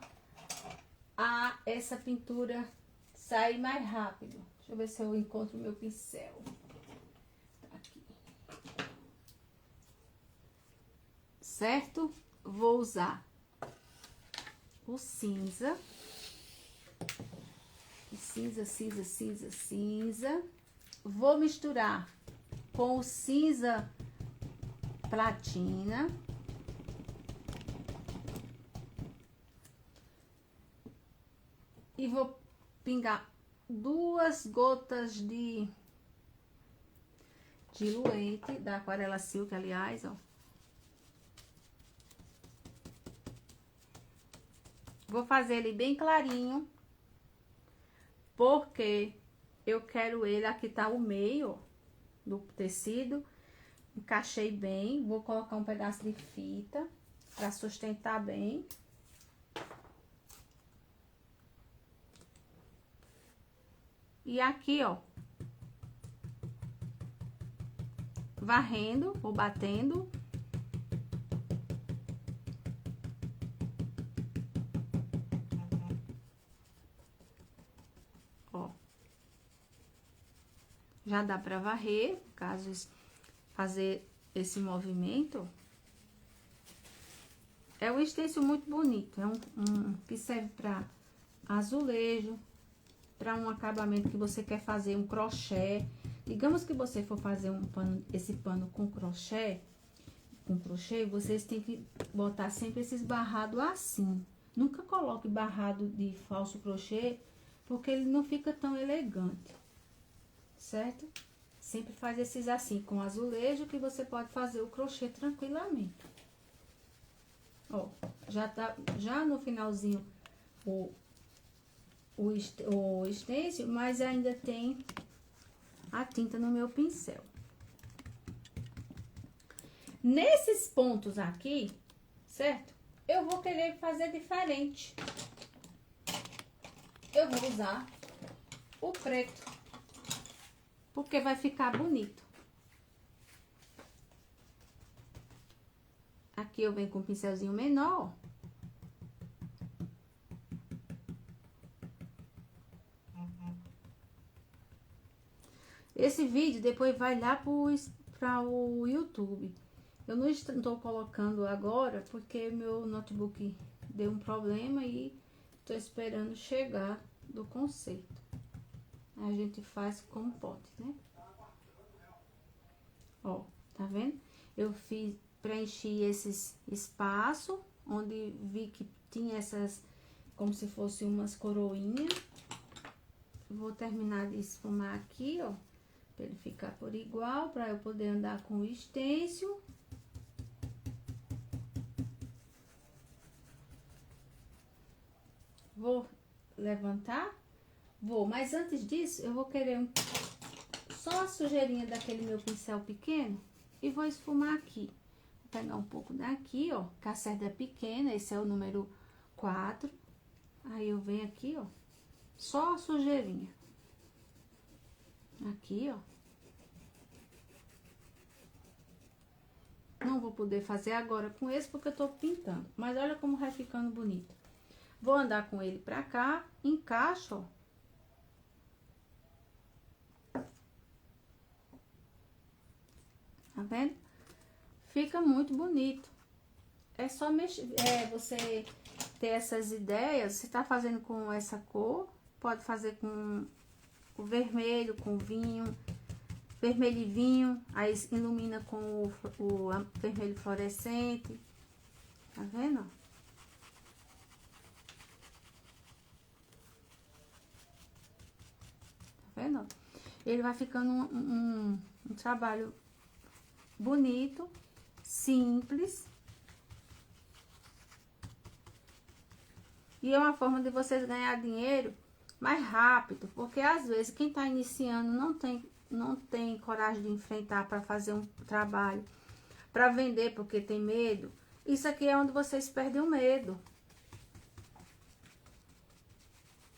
a essa pintura sair mais rápido. Deixa eu ver se eu encontro o meu pincel. Tá aqui. Certo? Vou usar o cinza. Cinza, cinza, cinza, cinza. Vou misturar com o cinza platina. E vou pingar 2 gotas de diluente da Aquarela Silk, aliás, ó. Vou fazer ele bem clarinho, porque eu quero ele, aqui tá o meio do tecido, encaixei bem. Vou colocar um pedaço de fita para sustentar bem. E aqui, ó, varrendo ou batendo. Ó. Já dá para varrer, caso fazer esse movimento. É um stencil muito bonito, é um que serve para azulejo, para um acabamento que você quer fazer um crochê. Digamos que você for fazer um pano, esse pano com crochê, vocês têm que botar sempre esses barrados assim. Nunca coloque barrado de falso crochê, porque ele não fica tão elegante, certo? Sempre faz esses assim, com azulejo, que você pode fazer o crochê tranquilamente. Ó, já no finalzinho o stencil, mas ainda tem a tinta no meu pincel. Nesses pontos aqui, certo? Eu vou querer fazer diferente. Eu vou usar o preto, porque vai ficar bonito. Aqui eu venho com um pincelzinho menor. Esse vídeo depois vai lá para o YouTube. Eu não estou colocando agora porque meu notebook deu um problema e estou esperando chegar do conserto. A gente faz com pote, né? Ó, tá vendo? Eu preenchi esses espaços onde vi que tinha essas, como se fosse umas coroinhas. Vou terminar de esfumar aqui, ó, para ele ficar por igual, para eu poder andar com o stencil. Vou levantar, mas antes disso eu vou querer só a sujeirinha daquele meu pincel pequeno e vou esfumar aqui. Vou pegar um pouco daqui, ó, que a cerda é pequena, esse é o número 4. Aí eu venho aqui, ó, só a sujeirinha. Aqui, ó. Não vou poder fazer agora com esse porque eu tô pintando, mas olha como vai ficando bonito. Vou andar com ele pra cá, encaixo, ó. Tá vendo? Fica muito bonito. É só mexer, você ter essas ideias. Você tá fazendo com essa cor, pode fazer com o vermelho, com vinho, vermelho e vinho, aí ilumina com o vermelho fluorescente. Tá vendo? Tá vendo? Ele vai ficando um trabalho bonito, simples. E é uma forma de vocês ganhar dinheiro mais rápido, porque às vezes quem está iniciando não tem coragem de enfrentar para fazer um trabalho, para vender porque tem medo. Isso aqui é onde vocês perdem o medo.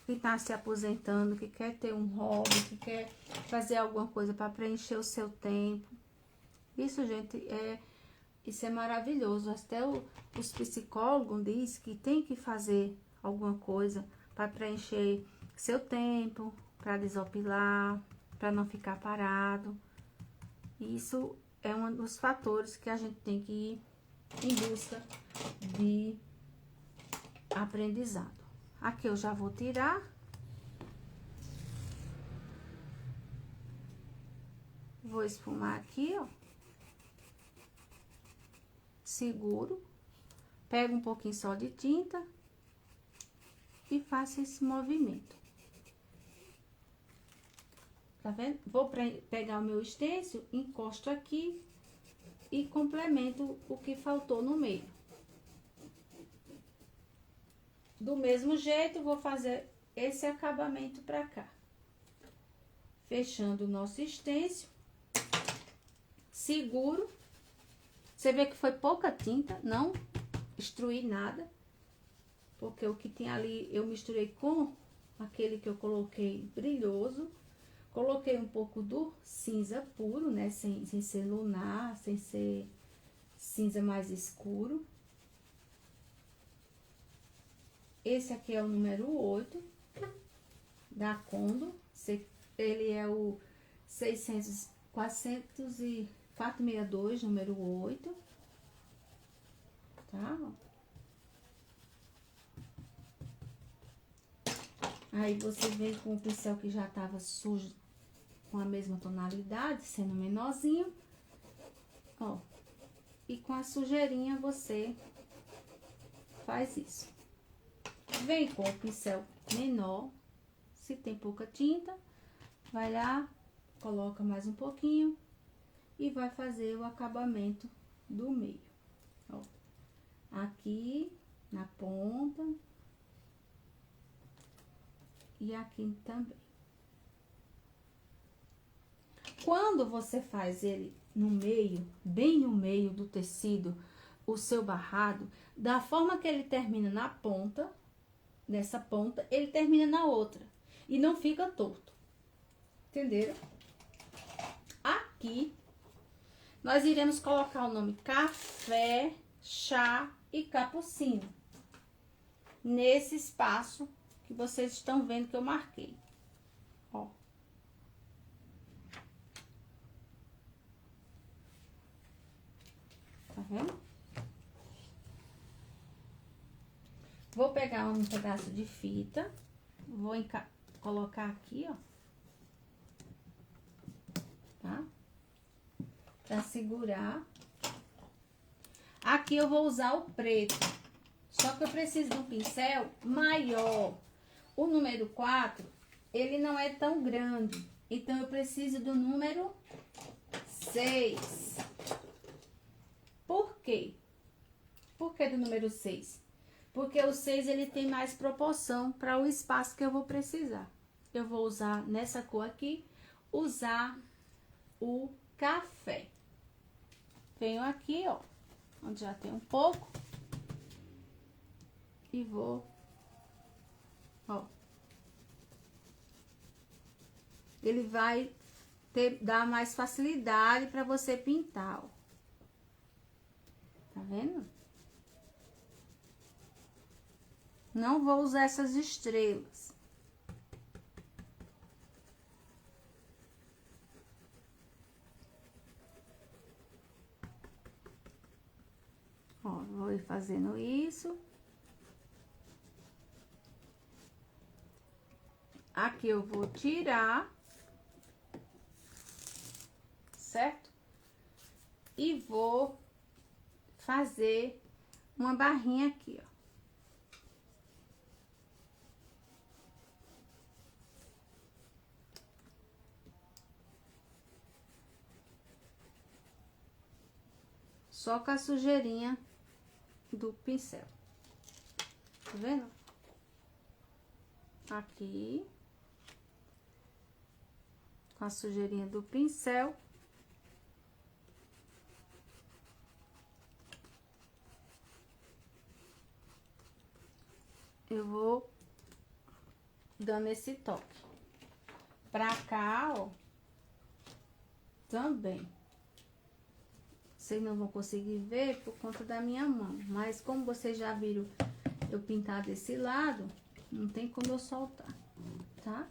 Quem está se aposentando, que quer ter um hobby, que quer fazer alguma coisa para preencher o seu tempo. Isso, gente, isso é maravilhoso. Até os psicólogos dizem que tem que fazer alguma coisa para preencher seu tempo, para desopilar, para não ficar parado. Isso é um dos fatores que a gente tem que ir em busca de aprendizado. Aqui eu já vou tirar. Vou esfumar aqui, ó. Seguro. Pego um pouquinho só de tinta e faço esse movimento. Tá vendo? Vou pegar o meu stencil, encosto aqui e complemento o que faltou no meio. Do mesmo jeito, vou fazer esse acabamento pra cá. Fechando o nosso stencil. Seguro. Você vê que foi pouca tinta, não destruí nada. Porque o que tinha ali eu misturei com aquele que eu coloquei brilhoso. Coloquei um pouco do cinza puro, né? Sem ser lunar, sem ser cinza mais escuro. Esse aqui é o número 8 da Condo. Ele é o 462, número 8. Tá? Aí você vem com o pincel que já tava sujo, com a mesma tonalidade, sendo menorzinho. Ó. E com a sujeirinha você faz isso. Vem com o pincel menor, se tem pouca tinta, vai lá, coloca mais um pouquinho e vai fazer o acabamento do meio. Ó, aqui na ponta e aqui também. Quando você faz ele no meio, bem no meio do tecido, o seu barrado, da forma que ele termina na ponta, nessa ponta, ele termina na outra. E não fica torto. Entenderam? Aqui, nós iremos colocar o nome café, chá e capucino. Nesse espaço que vocês estão vendo que eu marquei. Ó. Tá vendo? Vou pegar um pedaço de fita, vou colocar aqui, ó, tá? Pra segurar. Aqui eu vou usar o preto, só que eu preciso de um pincel maior. O número 4, ele não é tão grande, então eu preciso do número 6. Por quê? Por que do número 6? Porque o 6, ele tem mais proporção para o espaço que eu vou precisar. Eu vou usar, nessa cor aqui, usar o café. Venho aqui, ó, onde já tem um pouco. E vou, ó. Ele vai dar mais facilidade para você pintar, ó. Tá vendo? Não vou usar essas estrelas. Ó, vou ir fazendo isso. Aqui eu vou tirar, certo? E vou fazer uma barrinha aqui, ó. Só com a sujeirinha do pincel. Tá vendo? aqui. Com a sujeirinha do pincel. Eu vou dando esse toque. Pra cá, ó, também. Vocês não vão conseguir ver por conta da minha mão. Mas como vocês já viram eu pintar desse lado, não tem como eu soltar, tá?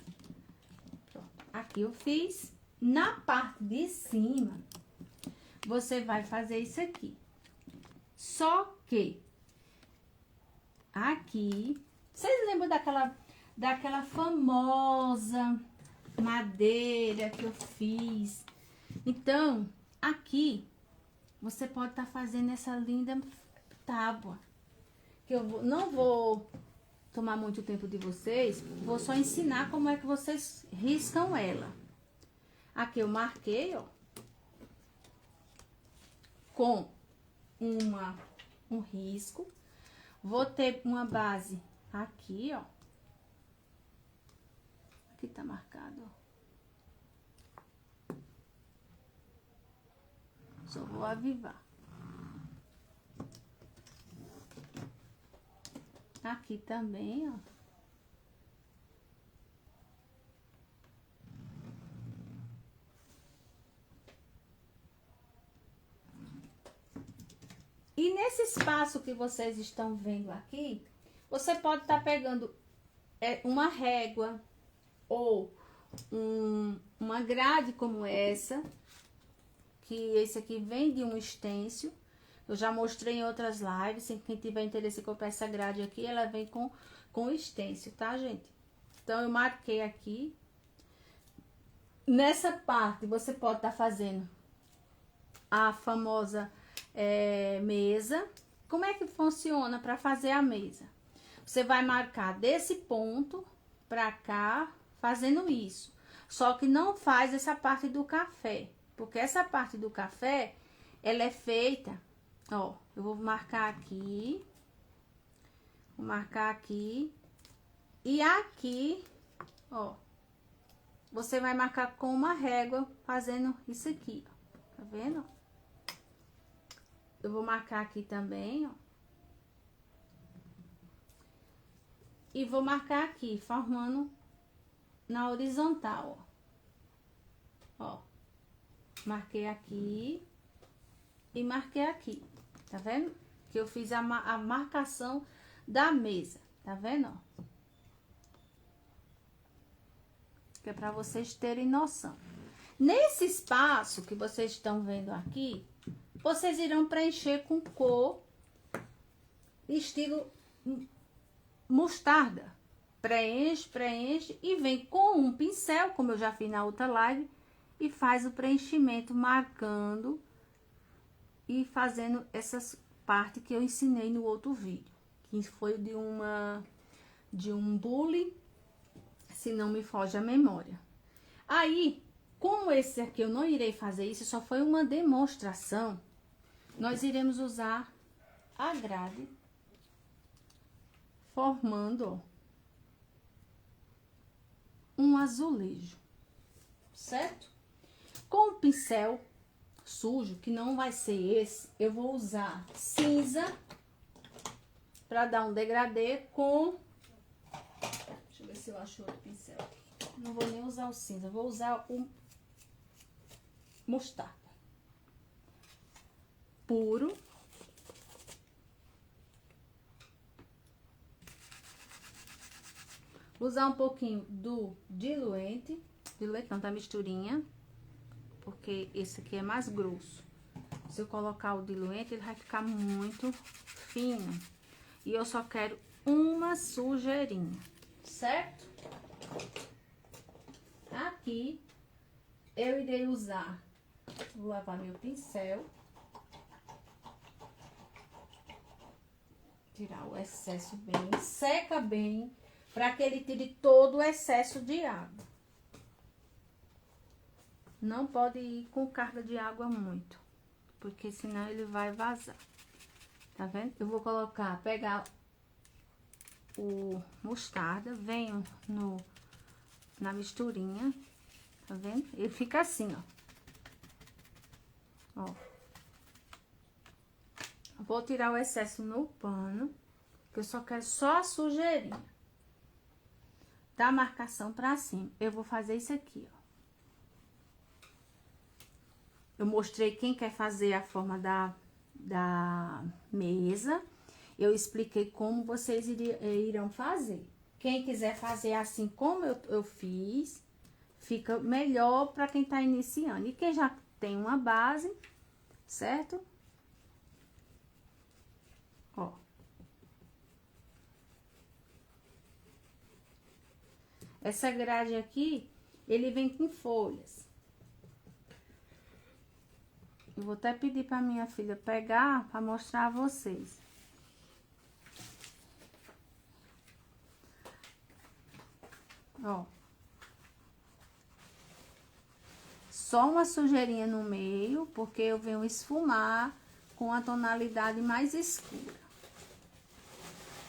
Pronto. Aqui eu fiz. Na parte de cima, você vai fazer isso aqui. Só que aqui, vocês lembram daquela famosa madeira que eu fiz? Então, aqui, você pode estar fazendo essa linda tábua. Que eu não vou tomar muito tempo de vocês, vou só ensinar como é que vocês riscam ela. Aqui eu marquei, ó, com um risco. Vou ter uma base aqui, ó. Aqui tá marcado, ó. Só vou avivar. Aqui também, ó. E nesse espaço que vocês estão vendo aqui, você pode estar pegando uma régua ou uma grade como essa, que esse aqui vem de um stencil. Eu já mostrei em outras lives, quem tiver interesse em comprar essa grade aqui, ela vem com stencil, tá, gente? Então, eu marquei aqui. Nessa parte, você pode estar fazendo a famosa mesa. Como é que funciona para fazer a mesa? Você vai marcar desse ponto pra cá, fazendo isso. Só que não faz essa parte do café, porque essa parte do café, ela é feita, ó, eu vou marcar aqui, e aqui, ó, você vai marcar com uma régua, fazendo isso aqui, ó, tá vendo? Eu vou marcar aqui também, ó. E vou marcar aqui, formando na horizontal, ó. Ó. Marquei aqui e marquei aqui, tá vendo? Que eu fiz a marcação da mesa, tá vendo, ó? Que é pra vocês terem noção. Nesse espaço que vocês estão vendo aqui, vocês irão preencher com cor estilo mostarda. Preenche, preenche e vem com um pincel, como eu já fiz na outra live, e faz o preenchimento marcando e fazendo essas partes que eu ensinei no outro vídeo, que foi de um bule, se não me foge a memória. Aí, como esse aqui eu não irei fazer isso, só foi uma demonstração, nós iremos usar a grade formando um azulejo, certo? Com o pincel sujo, que não vai ser esse, eu vou usar cinza para dar um degradê com... Deixa eu ver se eu acho outro pincel. Não vou nem usar o cinza, vou usar o mostarda puro. Usar um pouquinho do diluente não, da misturinha, porque esse aqui é mais grosso. Se eu colocar o diluente, ele vai ficar muito fino. E eu só quero uma sujeirinha, certo? Aqui, eu irei usar, vou lavar meu pincel. Tirar o excesso bem, seca bem, para que ele tire todo o excesso de água. Não pode ir com carga de água muito, porque senão ele vai vazar. Tá vendo? Eu vou pegar o mostarda, venho na misturinha, tá vendo? Ele fica assim, ó. Ó. Vou tirar o excesso no pano, que eu só quero só a sujeirinha. Da marcação pra cima. Eu vou fazer isso aqui, ó. Eu mostrei quem quer fazer a forma da mesa. Eu expliquei como vocês irão fazer. Quem quiser fazer assim como eu fiz, fica melhor para quem tá iniciando. E quem já tem uma base, certo? Ó. Essa grade aqui, ele vem com folhas. Eu vou até pedir para minha filha pegar para mostrar a vocês. Ó. Só uma sujeirinha no meio, porque eu venho esfumar com a tonalidade mais escura.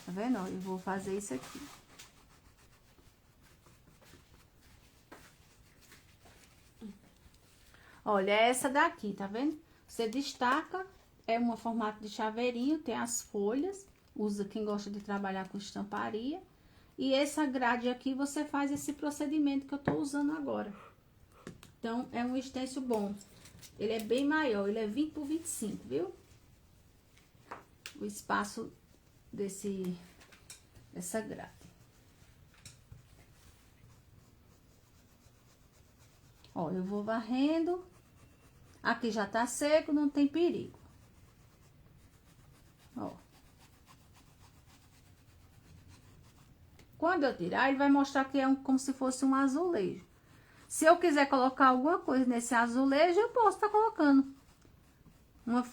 Tá vendo? Eu vou fazer isso aqui. Olha, essa daqui, tá vendo? Você destaca, é um formato de chaveirinho, tem as folhas, usa quem gosta de trabalhar com estamparia. E essa grade aqui, você faz esse procedimento que eu tô usando agora. Então, é um stencil bom. Ele é bem maior, ele é 20 por 25, viu? O espaço dessa grade. Ó, eu vou varrendo. Aqui já tá seco, não tem perigo. Ó. Quando eu tirar, ele vai mostrar que é como se fosse um azulejo. Se eu quiser colocar alguma coisa nesse azulejo, eu posso estar colocando.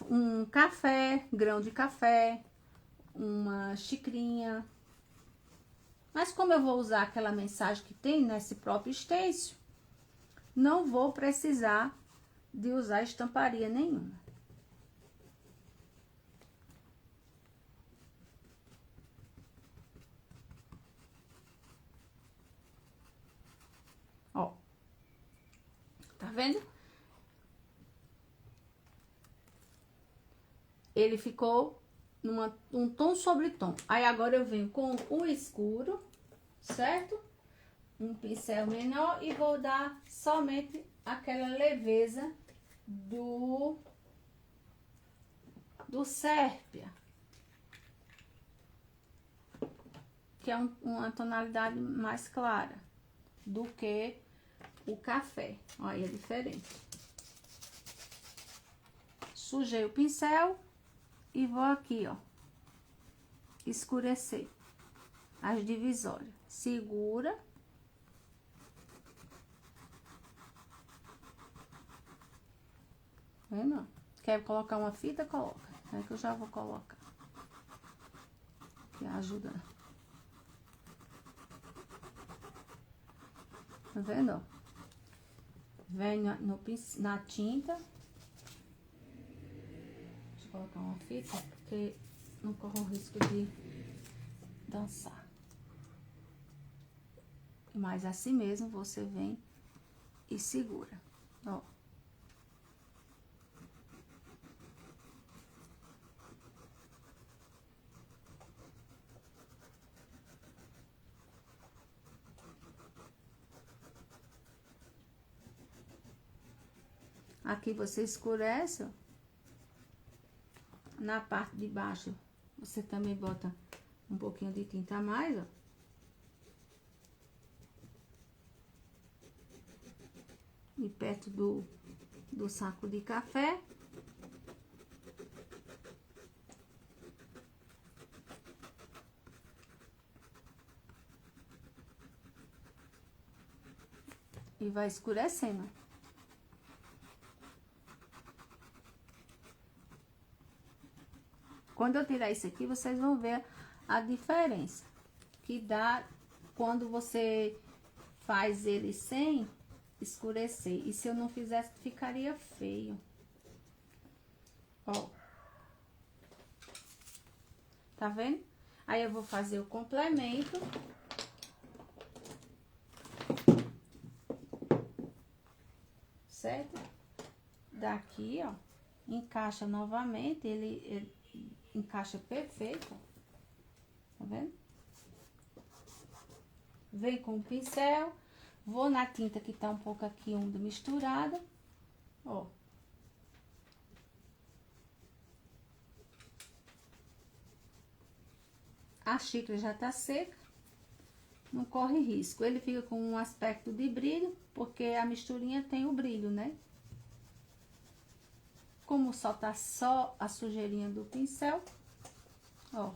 Um café, grão de café, uma xicrinha. Mas como eu vou usar aquela mensagem que tem nesse próprio stencil, não vou precisar de usar estamparia nenhuma. Ó. Tá vendo? Ele ficou um tom sobre tom. Aí agora eu venho com o escuro, certo? Um pincel menor e vou dar somente aquela leveza do sépia, que é uma tonalidade mais clara do que o café. Olha a diferença. Sujei o pincel e vou aqui, ó, escurecer as divisórias. Segura. Vendo? Quer colocar uma fita? Coloca. É que eu já vou colocar. Que ajuda. Tá vendo? Vem na tinta. Deixa eu colocar uma fita, porque não corro o risco de dançar. Mas assim mesmo você vem e segura. Ó. Aqui você escurece, ó. Na parte de baixo, você também bota um pouquinho de tinta a mais, ó. E perto do saco de café. E vai escurecendo. Quando eu tirar isso aqui, vocês vão ver a diferença que dá quando você faz ele sem escurecer. E se eu não fizesse, ficaria feio. Ó. Tá vendo? Aí eu vou fazer o complemento. Certo? Daqui, ó, encaixa novamente, ele encaixa perfeito, tá vendo? Vem com o pincel, vou na tinta que tá um pouco aqui úmida misturada, ó. A xícara já tá seca, não corre risco. Ele fica com um aspecto de brilho, porque a misturinha tem o brilho, né? Como só tá só a sujeirinha do pincel, ó.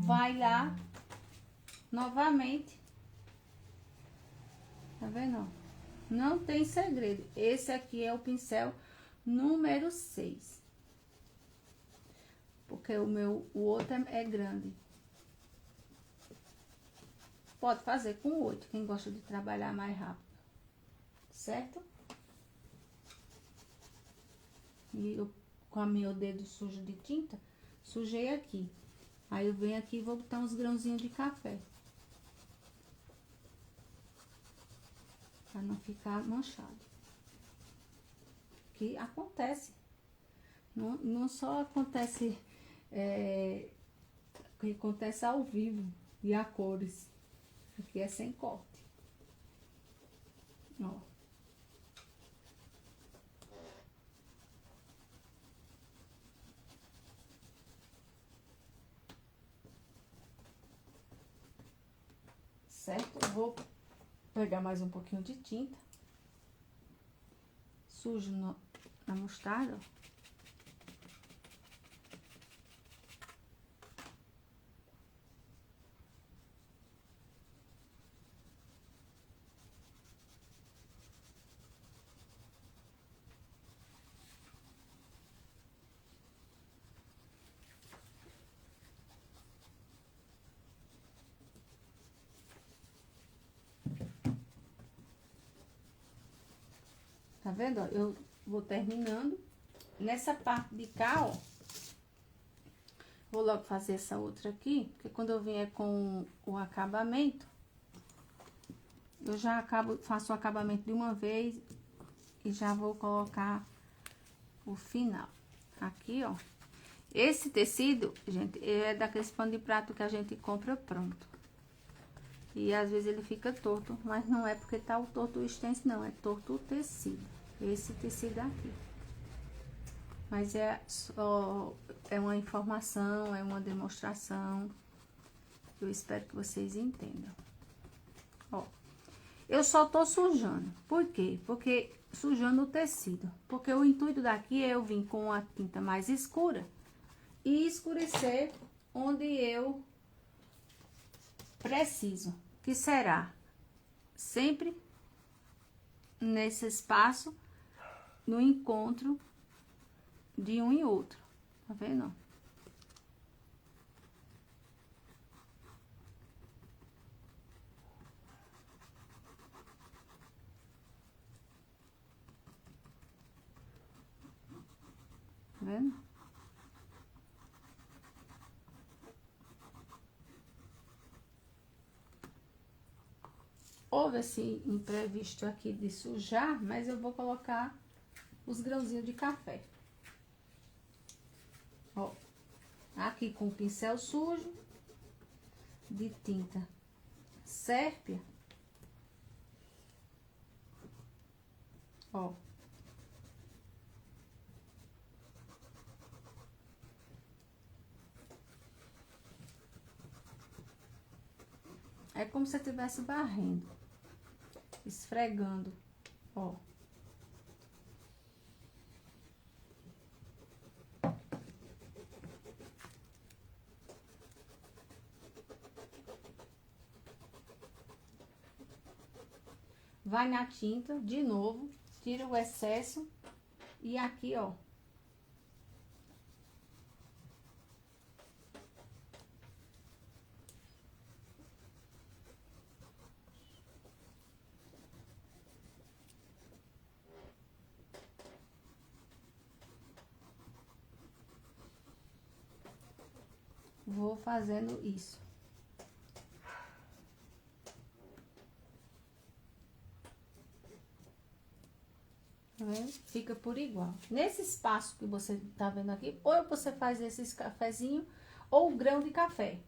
Vai lá, novamente, tá vendo, ó? Não tem segredo. Esse aqui é o pincel número 6. Porque o outro é grande. Pode fazer com 8, quem gosta de trabalhar mais rápido. Certo? E eu, com o meu dedo sujo de tinta, sujei aqui. Aí eu venho aqui e vou botar uns grãozinhos de café. Pra não ficar manchado. Que acontece. Não só acontece, que acontece ao vivo e a cores. Aqui é sem corte. Ó. Certo? Eu vou pegar mais um pouquinho de tinta. Sujo na mostarda, ó. Tá vendo, ó? Eu vou terminando. Nessa parte de cá, ó, vou logo fazer essa outra aqui, porque quando eu vier com o acabamento, eu já faço o acabamento de uma vez e já vou colocar o final. Aqui, ó. Esse tecido, gente, é daqueles pano de prato que a gente compra pronto. E às vezes ele fica torto, mas não é porque tá o torto o stencil, não, é torto o tecido. Esse tecido aqui. Mas é só, é uma informação, é uma demonstração. Eu espero que vocês entendam. Ó, eu só tô sujando. Por quê? Porque sujando o tecido. Porque o intuito daqui é eu vir com a tinta mais escura e escurecer onde eu preciso. Que será sempre nesse espaço, no encontro de um e outro, tá vendo? Tá vendo? Houve esse imprevisto aqui de sujar, mas eu vou colocar os grãozinhos de café. Ó, aqui com o pincel sujo de tinta sépia. Ó. É como se eu estivesse varrendo, esfregando, ó. Vai na tinta, de novo, tira o excesso e aqui, ó. vou fazendo isso. Tá vendo? Fica por igual. Nesse espaço que você tá vendo aqui, ou você faz esses cafezinhos, ou grão de café,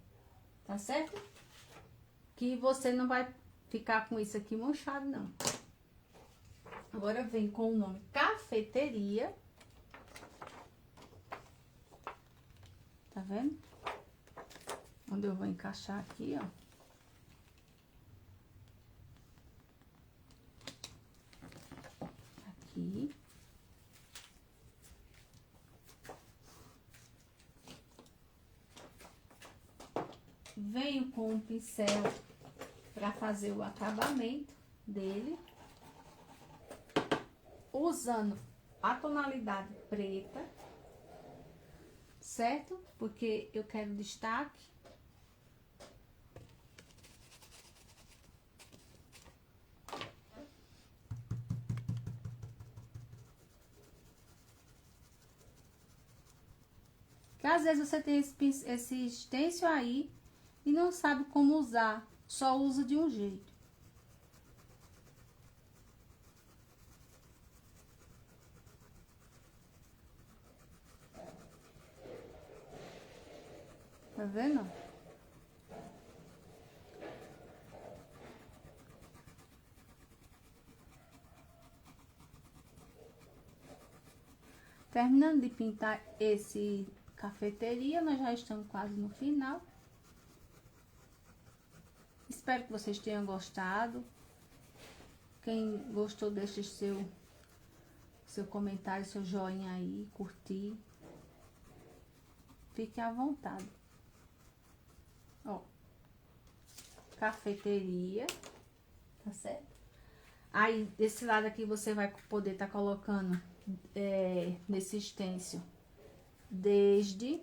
tá certo? Que você não vai ficar com isso aqui manchado, não. Agora vem com o nome cafeteria. Tá vendo? Onde eu vou encaixar aqui, ó. Aqui. Venho com um pincel para fazer o acabamento dele. Usando a tonalidade preta, certo? Porque eu quero destaque. Que às vezes você tem esse stencil aí e não sabe como usar, só usa de um jeito. Tá vendo? Terminando de pintar esse cafeteria, nós já estamos quase no final. Espero que vocês tenham gostado. Quem gostou, deixe seu comentário, seu joinha aí, curtir. Fique à vontade. Ó, cafeteria, tá certo? Aí, desse lado aqui, você vai poder tá colocando nesse stencil desde,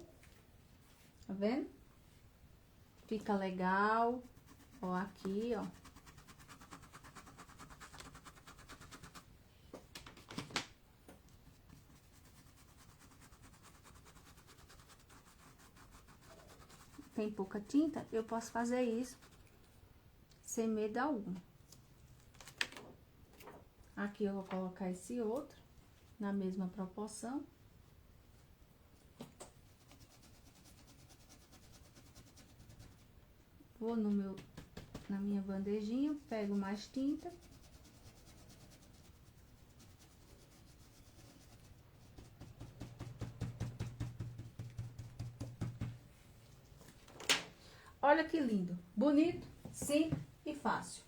tá vendo? Fica legal. Ó, aqui, ó. Tem pouca tinta, eu posso fazer isso sem medo algum. Aqui eu vou colocar esse outro na mesma proporção. Vou na minha bandejinha, pego mais tinta. Olha que lindo, bonito, simples e fácil.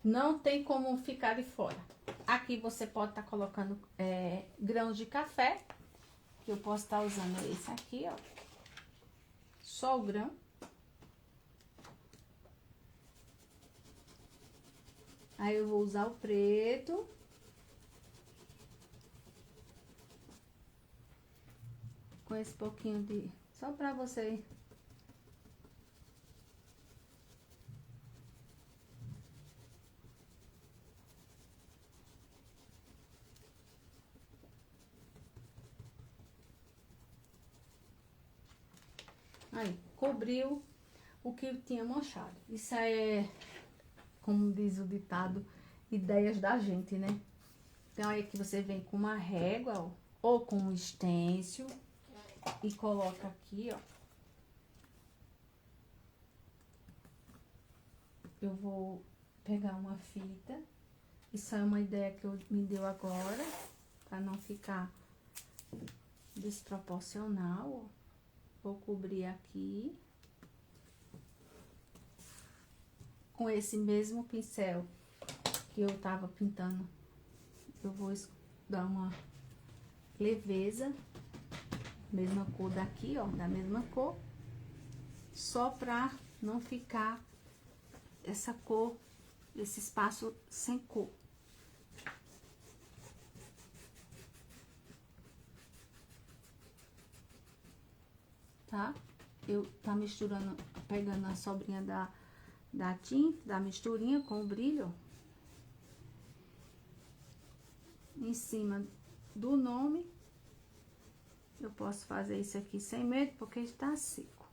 Não tem como ficar de fora. Aqui você pode estar colocando grãos de café, que eu posso estar usando esse aqui, ó. Só o grão. Aí eu vou usar o preto. Com esse pouquinho de... Só pra você... Aí, cobriu o que tinha manchado. Isso é, como diz o ditado, ideias da gente, né? Então, aí aqui você vem com uma régua, ó, ou com um stencil e coloca aqui, ó. Eu vou pegar uma fita. Isso é uma ideia que me deu agora, pra não ficar desproporcional, ó. Vou cobrir aqui. Com esse mesmo pincel que eu tava pintando, eu vou dar uma leveza. Mesma cor daqui, ó, da mesma cor. Só pra não ficar essa cor, esse espaço sem cor. Tá? Eu tá misturando, pegando a sobrinha da tinta, da misturinha com o brilho. Em cima do nome. Eu posso fazer isso aqui sem medo, porque está seco.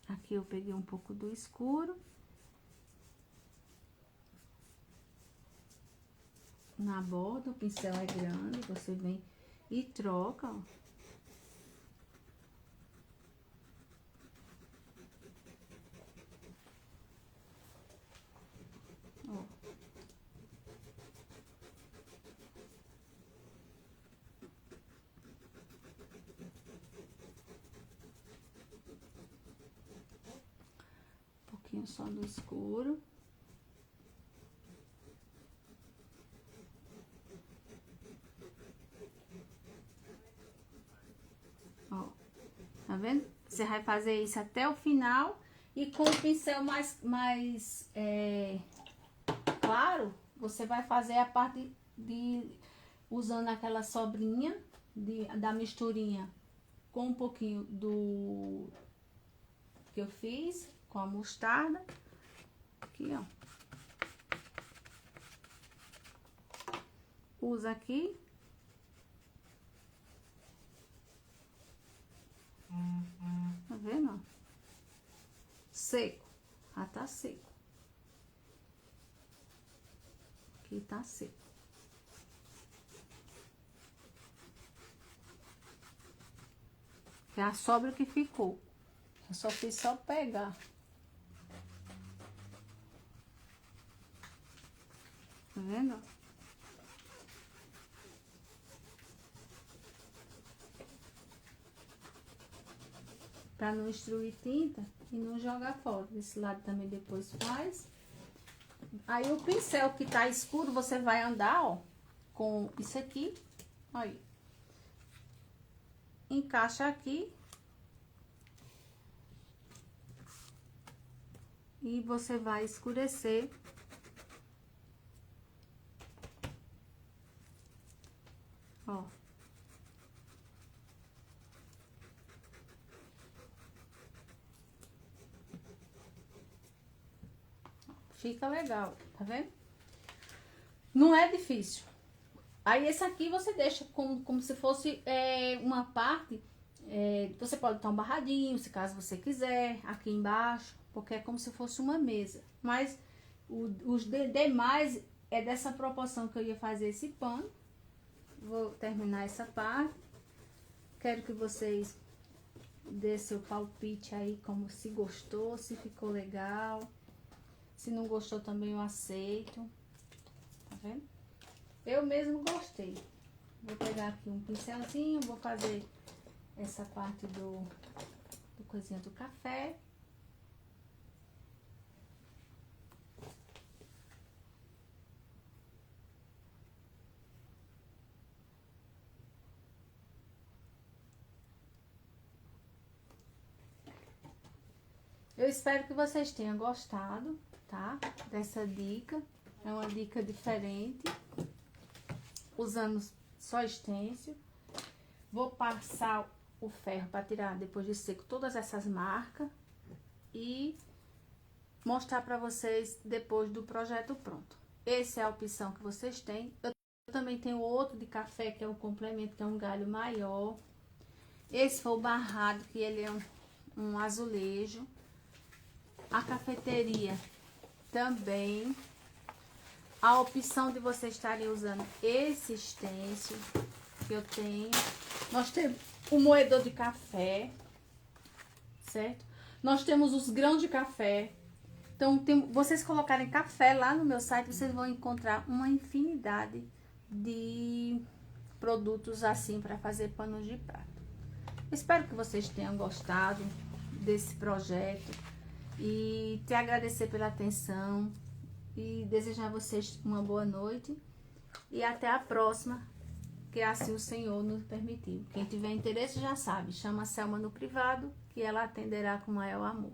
Aqui eu peguei um pouco do escuro. Na borda, o pincel é grande, você vem e troca, ó. Ó. Um pouquinho só do escuro. Ó, tá vendo? Você vai fazer isso até o final e com o pincel mais claro, você vai fazer a parte usando aquela sobrinha da misturinha com um pouquinho do que eu fiz com a mostarda. Aqui, ó. Usa aqui. Tá vendo, ó? Seco. Já tá seco. Aqui tá seco. É a sobra que ficou. Eu só fiz só pegar. Tá vendo? Pra não destruir tinta e não jogar fora. Esse lado também depois faz. Aí o pincel que tá escuro, você vai andar, ó, com isso aqui. Aí. Encaixa aqui. E você vai escurecer. Ó. Fica legal, tá vendo? Não é difícil. Aí esse aqui você deixa como se fosse uma parte. Você pode botar um barradinho, se caso você quiser, aqui embaixo, porque é como se fosse uma mesa. Mas os demais é dessa proporção que eu ia fazer esse pano. Vou terminar essa parte. Quero que vocês dê seu palpite aí, como se gostou, se ficou legal. Se não gostou também eu aceito. Tá vendo? Eu mesmo gostei. Vou pegar aqui um pincelzinho, vou fazer essa parte do coisinha do café. Eu espero que vocês tenham gostado, tá? Dessa dica. É uma dica diferente. Usando só stencil. Vou passar o ferro para tirar, depois de seco, todas essas marcas. E mostrar para vocês depois do projeto pronto. Essa é a opção que vocês têm. Eu também tenho outro de café, que é um complemento, que é um galho maior. Esse foi o barrado, que ele é um azulejo. A cafeteria também. A opção de vocês estarem usando esse stencil que eu tenho. Nós temos o moedor de café, certo? Nós temos os grãos de café. Então, vocês colocarem café lá no meu site, vocês vão encontrar uma infinidade de produtos assim para fazer panos de prato. Espero que vocês tenham gostado desse projeto e te agradecer pela atenção e desejar a vocês uma boa noite e até a próxima, que assim o Senhor nos permitiu. Quem tiver interesse já sabe, chama a Selma no privado, que ela atenderá com maior amor.